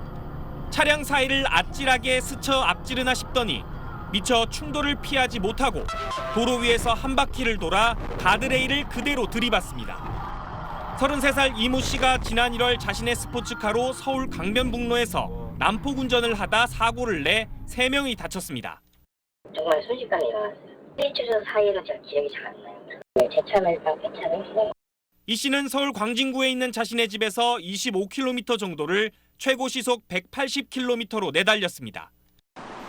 차량 사이를 아찔하게 스쳐 앞지르나 싶더니 미처 충돌을 피하지 못하고 도로 위에서 한 바퀴를 돌아 가드레일을 그대로 들이받습니다. 33살 이모 씨가 지난 1월 자신의 스포츠카로 서울 강변북로에서 난폭 운전을 하다 사고를 내 3명이 다쳤습니다. 정말 순식간에 일어났어요. 1초 사이로 제가 기억이 잘 안 나요. 제 차는 일단 괜찮은데. 이 씨는 서울 광진구에 있는 자신의 집에서 25km 정도를 최고 시속 180km로 내달렸습니다.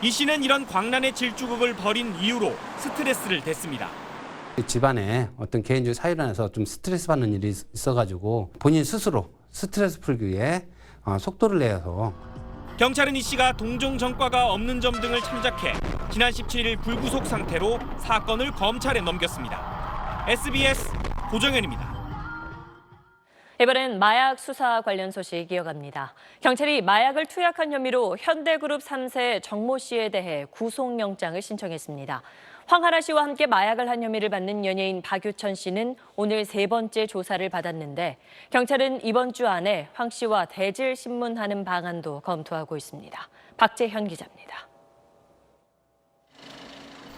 이 씨는 이런 광란의 질주극을 벌인 이유로 스트레스를 댔습니다. 집안에 어떤 개인적 사유로 인해서 좀 스트레스 받는 일이 있어가지고 본인 스스로 스트레스 풀기 위해 속도를 내서 경찰은 이 씨가 동종 전과가 없는 점 등을 참작해 지난 17일 불구속 상태로 사건을 검찰에 넘겼습니다. SBS 고정현입니다. 이번엔 마약 수사 관련 소식 이어갑니다. 경찰이 마약을 투약한 혐의로 현대그룹 3세 정모 씨에 대해 구속영장을 신청했습니다. 황하나 씨와 함께 마약을 한 혐의를 받는 연예인 박유천 씨는 오늘 3번째 조사를 받았는데 경찰은 이번 주 안에 황 씨와 대질 신문하는 방안도 검토하고 있습니다. 박재현 기자입니다.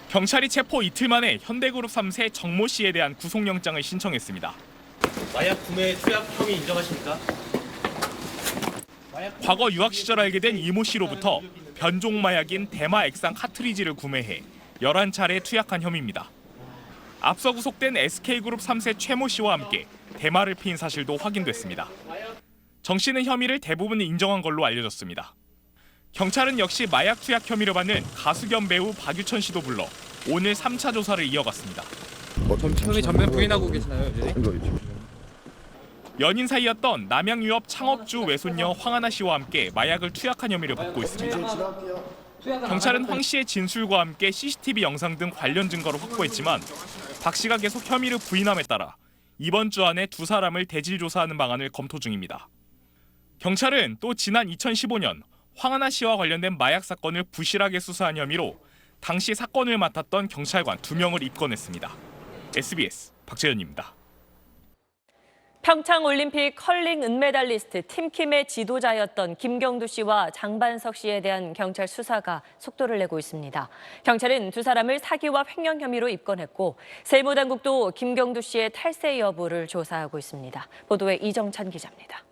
경찰이 체포 이틀 만에 현대그룹 3세 정모 씨에 대한 구속영장을 신청했습니다. 마약 구매 투약 혐의 인정하십니까? 과거 유학 시절 알게 된 이모 씨로부터 변종 마약인 대마 액상 카트리지를 구매해 11차례 투약한 혐의입니다. 앞서 구속된 SK그룹 3세 최모 씨와 함께 대마를 피인 사실도 확인됐습니다. 정 씨는 혐의를 대부분 인정한 걸로 알려졌습니다. 경찰은 역시 마약 투약 혐의를 받는 가수 겸 배우 박유천 씨도 불러 오늘 3차 조사를 이어갔습니다. 혐의 전면 부인하고 계시나요, 여전히? 연인 사이였던 남양유업 창업주 외손녀 황하나 씨와 함께 마약을 투약한 혐의를 받고 있습니다. 경찰은 황 씨의 진술과 함께 CCTV 영상 등 관련 증거를 확보했지만 박 씨가 계속 혐의를 부인함에 따라 이번 주 안에 두 사람을 대질 조사하는 방안을 검토 중입니다. 경찰은 또 지난 2015년 황하나 씨와 관련된 마약 사건을 부실하게 수사한 혐의로 당시 사건을 맡았던 경찰관 2명을 입건했습니다. SBS 박재현입니다. 평창올림픽 컬링 은메달리스트 팀킴의 지도자였던 김경두 씨와 장반석 씨에 대한 경찰 수사가 속도를 내고 있습니다. 경찰은 두 사람을 사기와 횡령 혐의로 입건했고 세무당국도 김경두 씨의 탈세 여부를 조사하고 있습니다. 보도에 이정찬 기자입니다.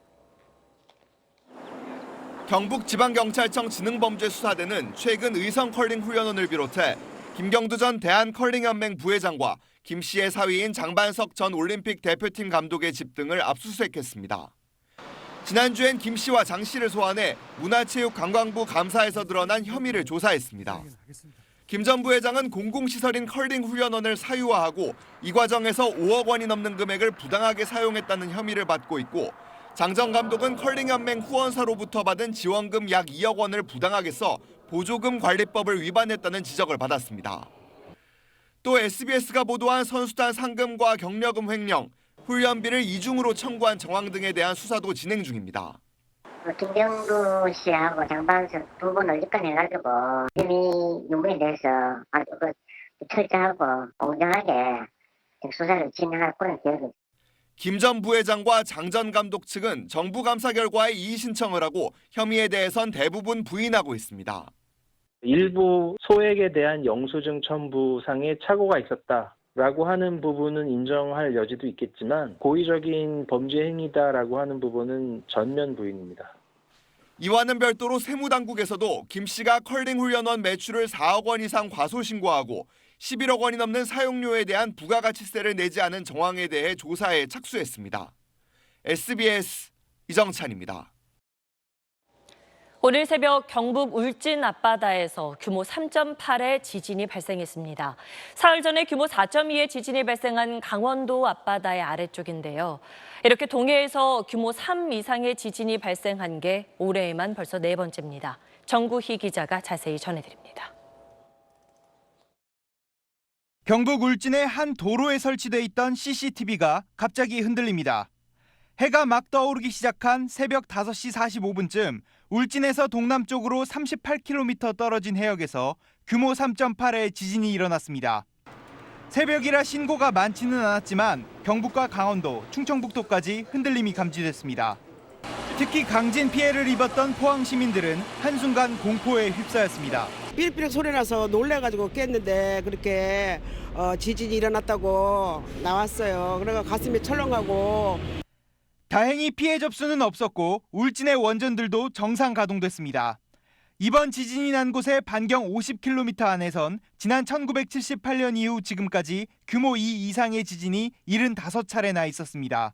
경북지방경찰청 지능범죄수사대는 최근 의성 컬링 훈련원을 비롯해 김경두 전 대한컬링연맹 부회장과 김 씨의 사위인 장반석 전 올림픽 대표팀 감독의 집 등을 압수수색했습니다. 지난주엔 김 씨와 장 씨를 소환해 문화체육관광부 감사에서 드러난 혐의를 조사했습니다. 김 전 부회장은 공공시설인 컬링 훈련원을 사유화하고 이 과정에서 5억 원이 넘는 금액을 부당하게 사용했다는 혐의를 받고 있고 장 전 감독은 컬링연맹 후원사로부터 받은 지원금 약 2억 원을 부당하게 써 보조금 관리법을 위반했다는 지적을 받았습니다. 또 SBS가 보도한 선수단 상금과 경력금 횡령, 훈련비를 이중으로 청구한 정황 등에 대한 수사도 진행 중입니다. 김경두 씨하고 장반석 두 분을 입건해가지고 혐의 요구에 대해서 아주 철저하고 공정하게 수사를 진행할 그런 계획입니다. 김 전 부회장과 장 전 감독 측은 정부 감사 결과에 이의 신청을 하고 혐의에 대해선 대부분 부인하고 있습니다. 일부 소액에 대한 영수증 첨부상의 착오가 있었다라고 하는 부분은 인정할 여지도 있겠지만 고의적인 범죄 행위다라고 하는 부분은 전면 부인입니다. 이와는 별도로 세무당국에서도 김 씨가 컬링 훈련원 매출을 4억 원 이상 과소신고하고 11억 원이 넘는 사용료에 대한 부가가치세를 내지 않은 정황에 대해 조사에 착수했습니다. SBS 이정찬입니다. 오늘 새벽 경북 울진 앞바다에서 규모 3.8의 지진이 발생했습니다. 사흘 전에 규모 4.2의 지진이 발생한 강원도 앞바다의 아래쪽인데요. 이렇게 동해에서 규모 3 이상의 지진이 발생한 게 올해에만 벌써 4번째입니다. 정구희 기자가 자세히 전해드립니다. 경북 울진의 한 도로에 설치돼 있던 CCTV가 갑자기 흔들립니다. 해가 막 떠오르기 시작한 새벽 5시 45분쯤 울진에서 동남쪽으로 38km 떨어진 해역에서 규모 3.8의 지진이 일어났습니다. 새벽이라 신고가 많지는 않았지만 경북과 강원도, 충청북도까지 흔들림이 감지됐습니다. 특히 강진 피해를 입었던 포항 시민들은 한순간 공포에 휩싸였습니다. 삐릭삐릭 소리 나서 놀래가지고 깼는데 그렇게 지진이 일어났다고 나왔어요. 그래서 가슴이 철렁하고. 다행히 피해 접수는 없었고 울진의 원전들도 정상 가동됐습니다. 이번 지진이 난 곳의 반경 50km 안에선 지난 1978년 이후 지금까지 규모 2 이상의 지진이 75차례나 있었습니다.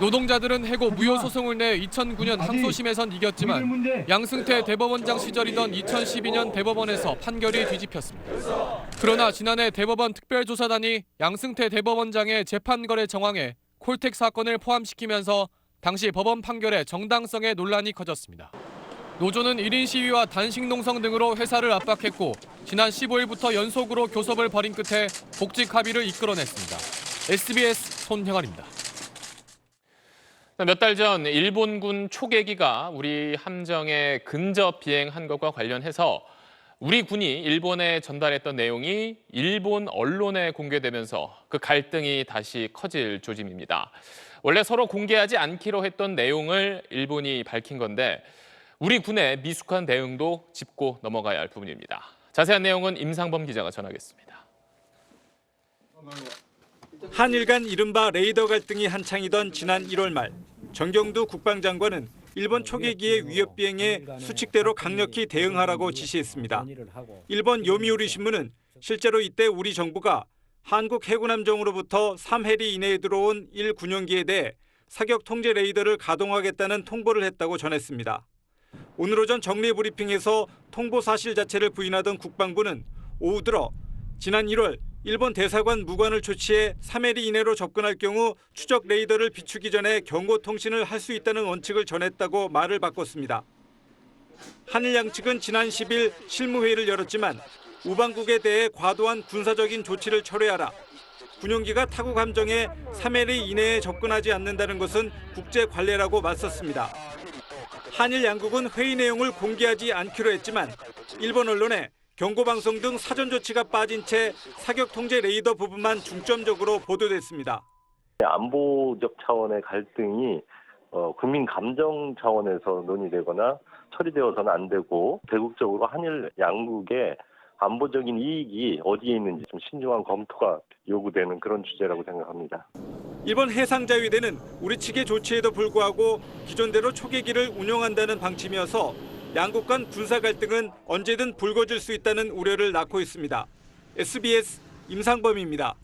노동자들은 해고 무효 소송을 내 2009년 항소심에선 이겼지만 양승태 대법원장 시절이던 2012년 대법원에서 판결이 뒤집혔습니다. 그러나 지난해 대법원 특별조사단이 양승태 대법원장의 재판 거래 정황에 콜텍 사건을 포함시키면서 당시 법원 판결의 정당성에 논란이 커졌습니다. 노조는 1인 시위와 단식 농성 등으로 회사를 압박했고 지난 15일부터 연속으로 교섭을 벌인 끝에 복직 합의를 이끌어냈습니다. SBS 손형아입니다. 몇 달 전 일본군 초계기가 우리 함정에 근접 비행한 것과 관련해서 우리 군이 일본에 전달했던 내용이 일본 언론에 공개되면서 그 갈등이 다시 커질 조짐입니다. 원래 서로 공개하지 않기로 했던 내용을 일본이 밝힌 건데 우리 군의 미숙한 대응도 짚고 넘어가야 할 부분입니다. 자세한 내용은 임상범 기자가 전하겠습니다. 한일 간 이른바 레이더 갈등이 한창이던 지난 1월 말 정경두 국방장관은 일본 초계기의 위협 비행에 수칙대로 강력히 대응하라고 지시했습니다. 일본 요미우리 신문은 실제로 이때 우리 정부가 한국 해군 함정으로부터 3해리 이내에 들어온 1군용기에 대해 사격 통제 레이더를 가동하겠다는 통보를 했다고 전했습니다. 오늘 오전 정례 브리핑에서 통보 사실 자체를 부인하던 국방부는 오후 들어 지난 1월 일본 대사관 무관을 조치해 3해리 이내로 접근할 경우 추적 레이더를 비추기 전에 경고 통신을 할 수 있다는 원칙을 전했다고 말을 바꿨습니다. 한일 양측은 지난 10일 실무회의를 열었지만 우방국에 대해 과도한 군사적인 조치를 철회하라, 군용기가 타국 함정에 3해리 이내에 접근하지 않는다는 것은 국제 관례라고 맞섰습니다. 한일 양국은 회의 내용을 공개하지 않기로 했지만 일본 언론에 경고방송 등 사전 조치가 빠진 채 사격 통제 레이더 부분만 중점적으로 보도됐습니다. 안보적 차원의 갈등이 국민 감정 차원에서 논의되거나 처리되어서는 안 되고 대국적으로 한일 양국의 안보적인 이익이 어디에 있는지 좀 신중한 검토가 요구되는 그런 주제라고 생각합니다. 일본 해상자위대는 우리 측의 조치에도 불구하고 기존대로 초계기를 운용한다는 방침이어서 양국 간 군사 갈등은 언제든 불거질 수 있다는 우려를 낳고 있습니다. SBS 임상범입니다.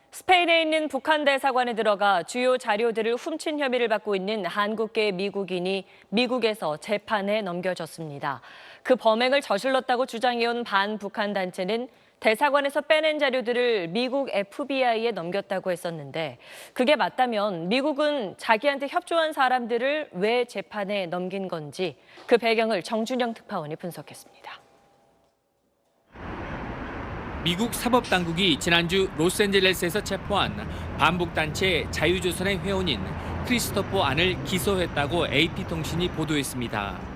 스페인에 있는 북한 대사관에 들어가 주요 자료들을 훔친 혐의를 받고 있는 한국계 미국인이 미국에서 재판에 넘겨졌습니다. 그 범행을 저질렀다고 주장해온 반북한 단체는 대사관에서 빼낸 자료들을 미국 FBI에 넘겼다고 했었는데 그게 맞다면 미국은 자기한테 협조한 사람들을 왜 재판에 넘긴 건지 그 배경을 정준영 특파원이 분석했습니다. 미국 사법당국이 지난주 로스앤젤레스에서 체포한 반북단체 자유조선의 회원인 크리스토퍼 안을 기소했다고 AP통신이 보도했습니다.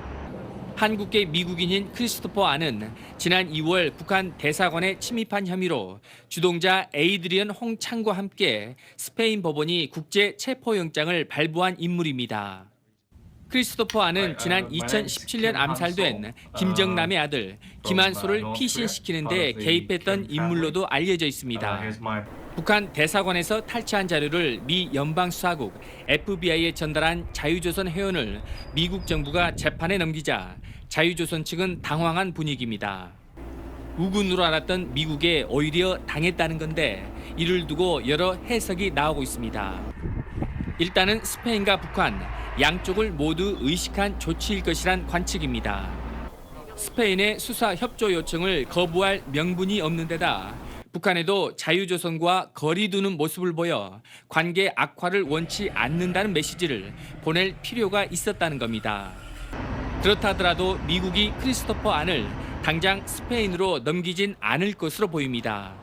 한국계 미국인인 크리스토퍼 안은 지난 2월 북한 대사관에 침입한 혐의로 주동자 에이드리언 홍창과 함께 스페인 법원이 국제 체포영장을 발부한 인물입니다. 크리스토퍼 안은 지난 2017년 암살된 김정남의 아들 김한소를 피신시키는 데 개입했던 인물로도 알려져 있습니다. 북한 대사관에서 탈취한 자료를 미 연방수사국 FBI에 전달한 자유조선 회원을 미국 정부가 재판에 넘기자 자유조선 측은 당황한 분위기입니다. 우군으로 알았던 미국에 오히려 당했다는 건데 이를 두고 여러 해석이 나오고 있습니다. 일단은 스페인과 북한 양쪽을 모두 의식한 조치일 것이란 관측입니다. 스페인의 수사 협조 요청을 거부할 명분이 없는 데다 북한에도 자유조선과 거리 두는 모습을 보여 관계 악화를 원치 않는다는 메시지를 보낼 필요가 있었다는 겁니다. 그렇다 하더라도 미국이 크리스토퍼 안을 당장 스페인으로 넘기진 않을 것으로 보입니다.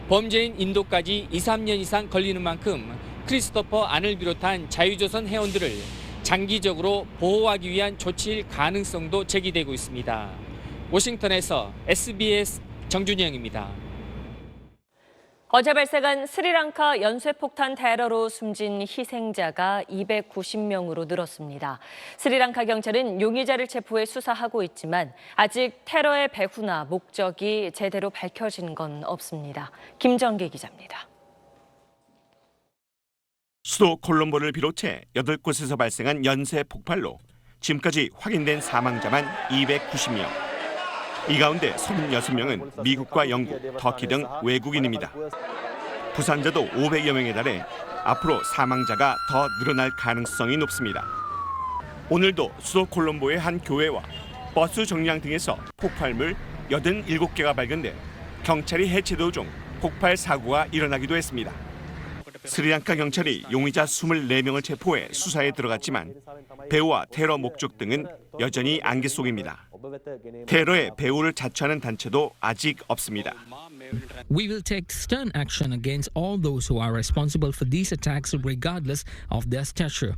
범죄인 인도까지 2, 3년 이상 걸리는 만큼 크리스토퍼 안을 비롯한 자유조선 회원들을 장기적으로 보호하기 위한 조치일 가능성도 제기되고 있습니다. 워싱턴에서 SBS 정준영입니다. 어제 발생한 스리랑카 연쇄폭탄 테러로 숨진 희생자가 290명으로 늘었습니다. 스리랑카 경찰은 용의자를 체포해 수사하고 있지만 아직 테러의 배후나 목적이 제대로 밝혀진 건 없습니다. 김정기 기자입니다. 수도 콜롬보를 비롯해 8곳에서 발생한 연쇄 폭발로 지금까지 확인된 사망자만 290명. 이 가운데 36명은 미국과 영국, 터키 등 외국인입니다. 부상자도 500여 명에 달해 앞으로 사망자가 더 늘어날 가능성이 높습니다. 오늘도 수도 콜롬보의 한 교회와 버스 정류장 등에서 폭발물 87개가 발견돼 경찰이 해체 도중 폭발 사고가 일어나기도 했습니다. 스리랑카 경찰이 용의자 24명을 체포해 수사에 들어갔지만 배후와 테러 목적 등은 여전히 안개 속입니다. 테러의 배후를 자처하는 단체도 아직 없습니다. We will take stern action against all those who are responsible for these attacks regardless of their stature.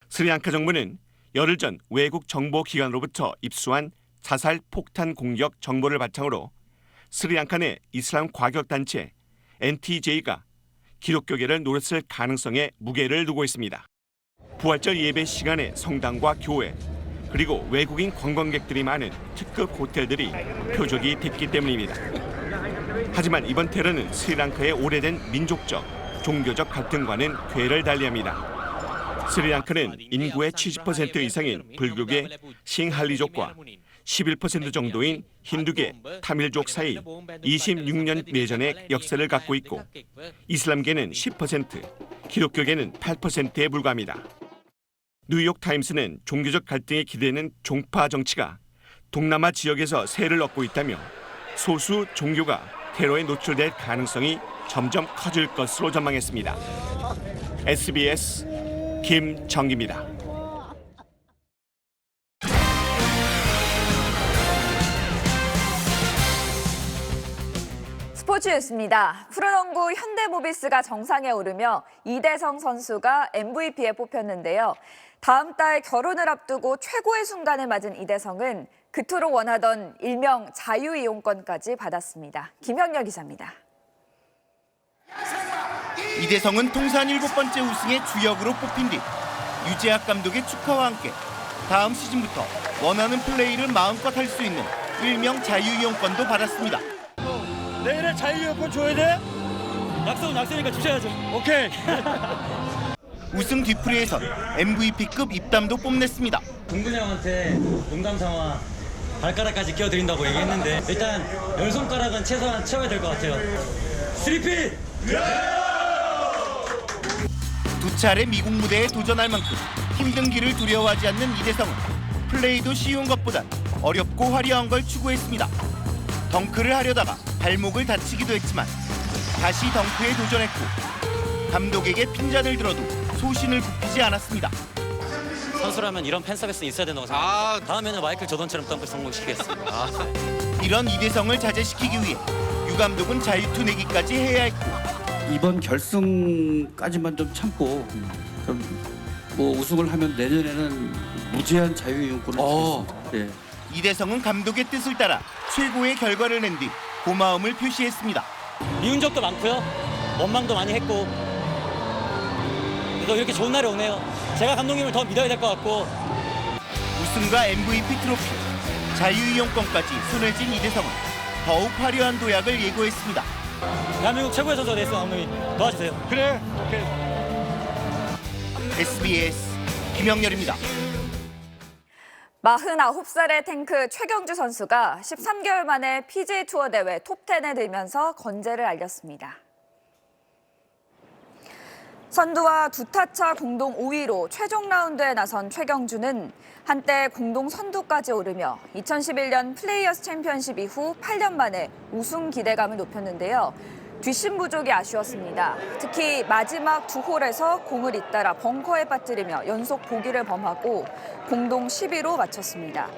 스리랑카 정부는 열흘 전 외국 정보기관으로부터 입수한 자살 폭탄 공격 정보를 바탕으로 스리랑카 내 이슬람 과격단체 NTJ가 기독교계를 노렸을 가능성에 무게를 두고 있습니다. 부활절 예배 시간에 성당과 교회 그리고 외국인 관광객들이 많은 특급 호텔들이 표적이 됐기 때문입니다. 하지만 이번 테러는 스리랑카의 오래된 민족적, 종교적 갈등과는 궤를 달리합니다. 스리랑카는 인구의 70% 이상인 불교계 싱할리족과 11% 정도인 힌두계 타밀족 사이 26년 내전의 역사를 갖고 있고 이슬람계는 10%, 기독교계는 8%에 불과합니다. 뉴욕타임스는 종교적 갈등에 기대는 종파 정치가 동남아 지역에서 세를 얻고 있다며 소수 종교가 테러에 노출될 가능성이 점점 커질 것으로 전망했습니다. SBS 김정기입니다. 스포츠였습니다. 프로농구 현대모비스가 정상에 오르며 이대성 선수가 MVP에 뽑혔는데요. 다음 달 결혼을 앞두고 최고의 순간을 맞은 이대성은 그토록 원하던 일명 자유이용권까지 받았습니다. 김형렬 기자입니다. 이대성은 통산 7번째 우승의 주역으로 뽑힌 뒤 유재학 감독의 축하와 함께 다음 시즌부터 원하는 플레이를 마음껏 할 수 있는 일명 자유이용권도 받았습니다. 내일은 자유이용권 줘야 돼? 약속은 약속이니까 주셔야죠. 오케이. 우승 뒤풀이에선 MVP급 입담도 뽐냈습니다. 동근이 형한테 농담 삼아 발가락까지 끼워드린다고 얘기했는데 일단 10손가락은 최소한 채워야 될 것 같아요. 3핏! 두 차례 미국 무대에 도전할 만큼 힘든 길을 두려워하지 않는 이대성은 플레이도 쉬운 것보단 어렵고 화려한 걸 추구했습니다. 덩크를 하려다가 발목을 다치기도 했지만 다시 덩크에 도전했고 감독에게 핀잔을 들어도 소신을 굽히지 않았습니다. 선수라면 이런 팬 서비스 있어야 된다고 생각합니다. 다음에는 마이클 조던처럼 덩크 성공시키겠습니다. 이런 이대성을 자제시키기 위해 유 감독은 자유투 내기까지 해야 했고 이번 결승까지만 좀 참고 뭐 우승을 하면 내년에는 무제한 자유이용권을 주겠습니다. 네. 이대성은 감독의 뜻을 따라 최고의 결과를 낸 뒤 고마움을 표시했습니다. 미운 적도 많고요. 원망도 많이 했고 그래서 이렇게 좋은 날이 오네요. 제가 감독님을 더 믿어야 될 것 같고 우승과 MVP 트로피, 자유이용권까지 손을 쥔 이대성은 더욱 화려한 도약을 예고했습니다. 대한민국 최고의 선수가 됐으면 감독님 도와주세요. 그래. 오케이. SBS 김영렬입니다. 49살의 탱크 최경주 선수가 13개월 만에 PGA 투어 대회 톱10에 들면서 건재를 알렸습니다. 선두와 두 타차 공동 5위로 최종 라운드에 나선 최경주는 한때 공동 선두까지 오르며 2011년 플레이어스 챔피언십 이후 8년 만에 우승 기대감을 높였는데요. 뒷심 부족이 아쉬웠습니다. 특히 마지막 두 홀에서 공을 잇따라 벙커에 빠뜨리며 연속 보기를 범하고 공동 10위로 마쳤습니다.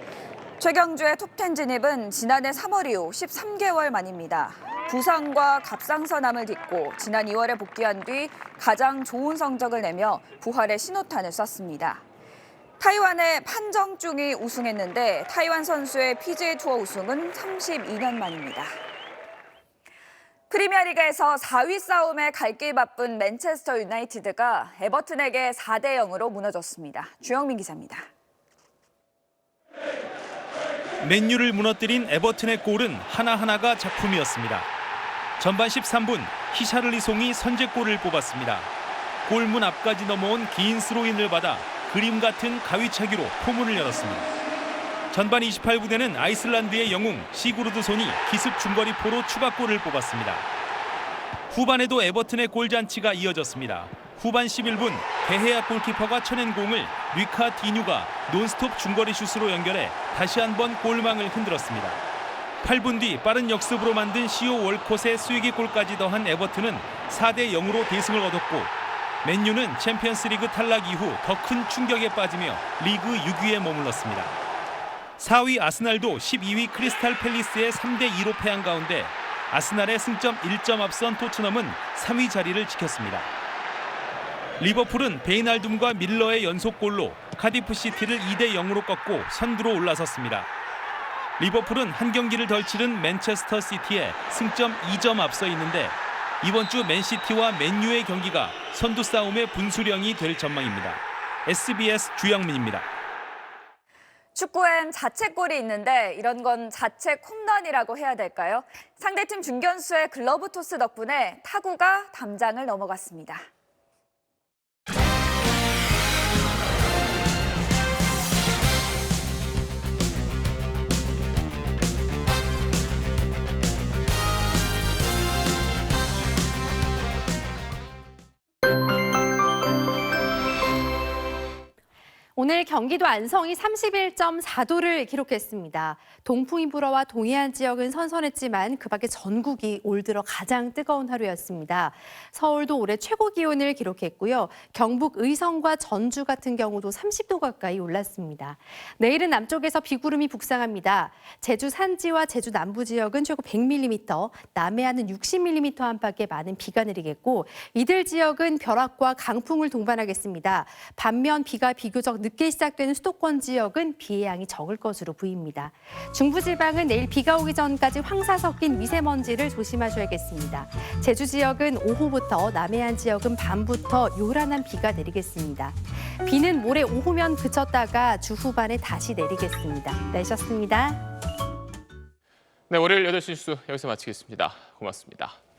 최경주의 톱10 진입은 지난해 3월 이후 13개월 만입니다. 부상과 갑상선암을 딛고 지난 2월에 복귀한 뒤 가장 좋은 성적을 내며 부활의 신호탄을 쐈습니다. 타이완의 판정중이 우승했는데 타이완 선수의 PGA 투어 우승은 32년 만입니다. 프리미어리그에서 4위 싸움에 갈 길 바쁜 맨체스터 유나이티드가 에버튼에게 4대0으로 무너졌습니다. 주영민 기자입니다. 맨유를 무너뜨린 에버튼의 골은 하나하나가 작품이었습니다. 전반 13분 히샤를리송이 선제골을 뽑았습니다. 골문 앞까지 넘어온 긴 스로인을 받아 그림 같은 가위차기로 포문을 열었습니다. 전반 28분에는 아이슬란드의 영웅 시구르드손이 기습 중거리 포로 추가골을 뽑았습니다. 후반에도 에버튼의 골잔치가 이어졌습니다. 후반 11분 개헤아 골키퍼가 쳐낸 공을 류카 디뉴가 논스톱 중거리 슛으로 연결해 다시 한번 골망을 흔들었습니다. 8분 뒤 빠른 역습으로 만든 시오 월콧의 스위기 골까지 더한 에버튼은 4대 0으로 대승을 거뒀고 맨유는 챔피언스리그 탈락 이후 더 큰 충격에 빠지며 리그 6위에 머물렀습니다. 4위 아스날도 12위 크리스탈 팰리스에 3대 2로 패한 가운데 아스날의 승점 1점 앞선 토트넘은 3위 자리를 지켰습니다. 리버풀은 베이날둠과 밀러의 연속골로 카디프 시티를 2대 0으로 꺾고 선두로 올라섰습니다. 리버풀은 한 경기를 덜 치른 맨체스터 시티에 승점 2점 앞서 있는데 이번 주 맨시티와 맨유의 경기가 선두 싸움의 분수령이 될 전망입니다. SBS 주영민입니다. 축구엔 자책골이 있는데 이런 건 자책 홈런이라고 해야 될까요? 상대팀 중견수의 글러브 토스 덕분에 타구가 담장을 넘어갔습니다. 오늘 경기도 안성이 31.4도를 기록했습니다. 동풍이 불어와 동해안 지역은 선선했지만 그 밖에 전국이 올 들어 가장 뜨거운 하루였습니다. 서울도 올해 최고 기온을 기록했고요. 경북 의성과 전주 같은 경우도 30도 가까이 올랐습니다. 내일은 남쪽에서 비구름이 북상합니다. 제주 산지와 제주 남부 지역은 최고 100mm, 남해안은 60mm 안팎의 많은 비가 내리겠고 이들 지역은 벼락과 강풍을 동반하겠습니다. 반면 비가 비교적 늦게 시작되는 수도권 지역은 비의 양이 적을 것으로 보입니다. 중부지방은 내일 비가 오기 전까지 황사 섞인 미세먼지를 조심하셔야겠습니다. 제주 지역은 오후부터, 남해안 지역은 밤부터 요란한 비가 내리겠습니다. 비는 모레 오후면 그쳤다가 주 후반에 다시 내리겠습니다. 날씨였습니다. 네, 월요일 8시 뉴스 여기서 마치겠습니다. 고맙습니다.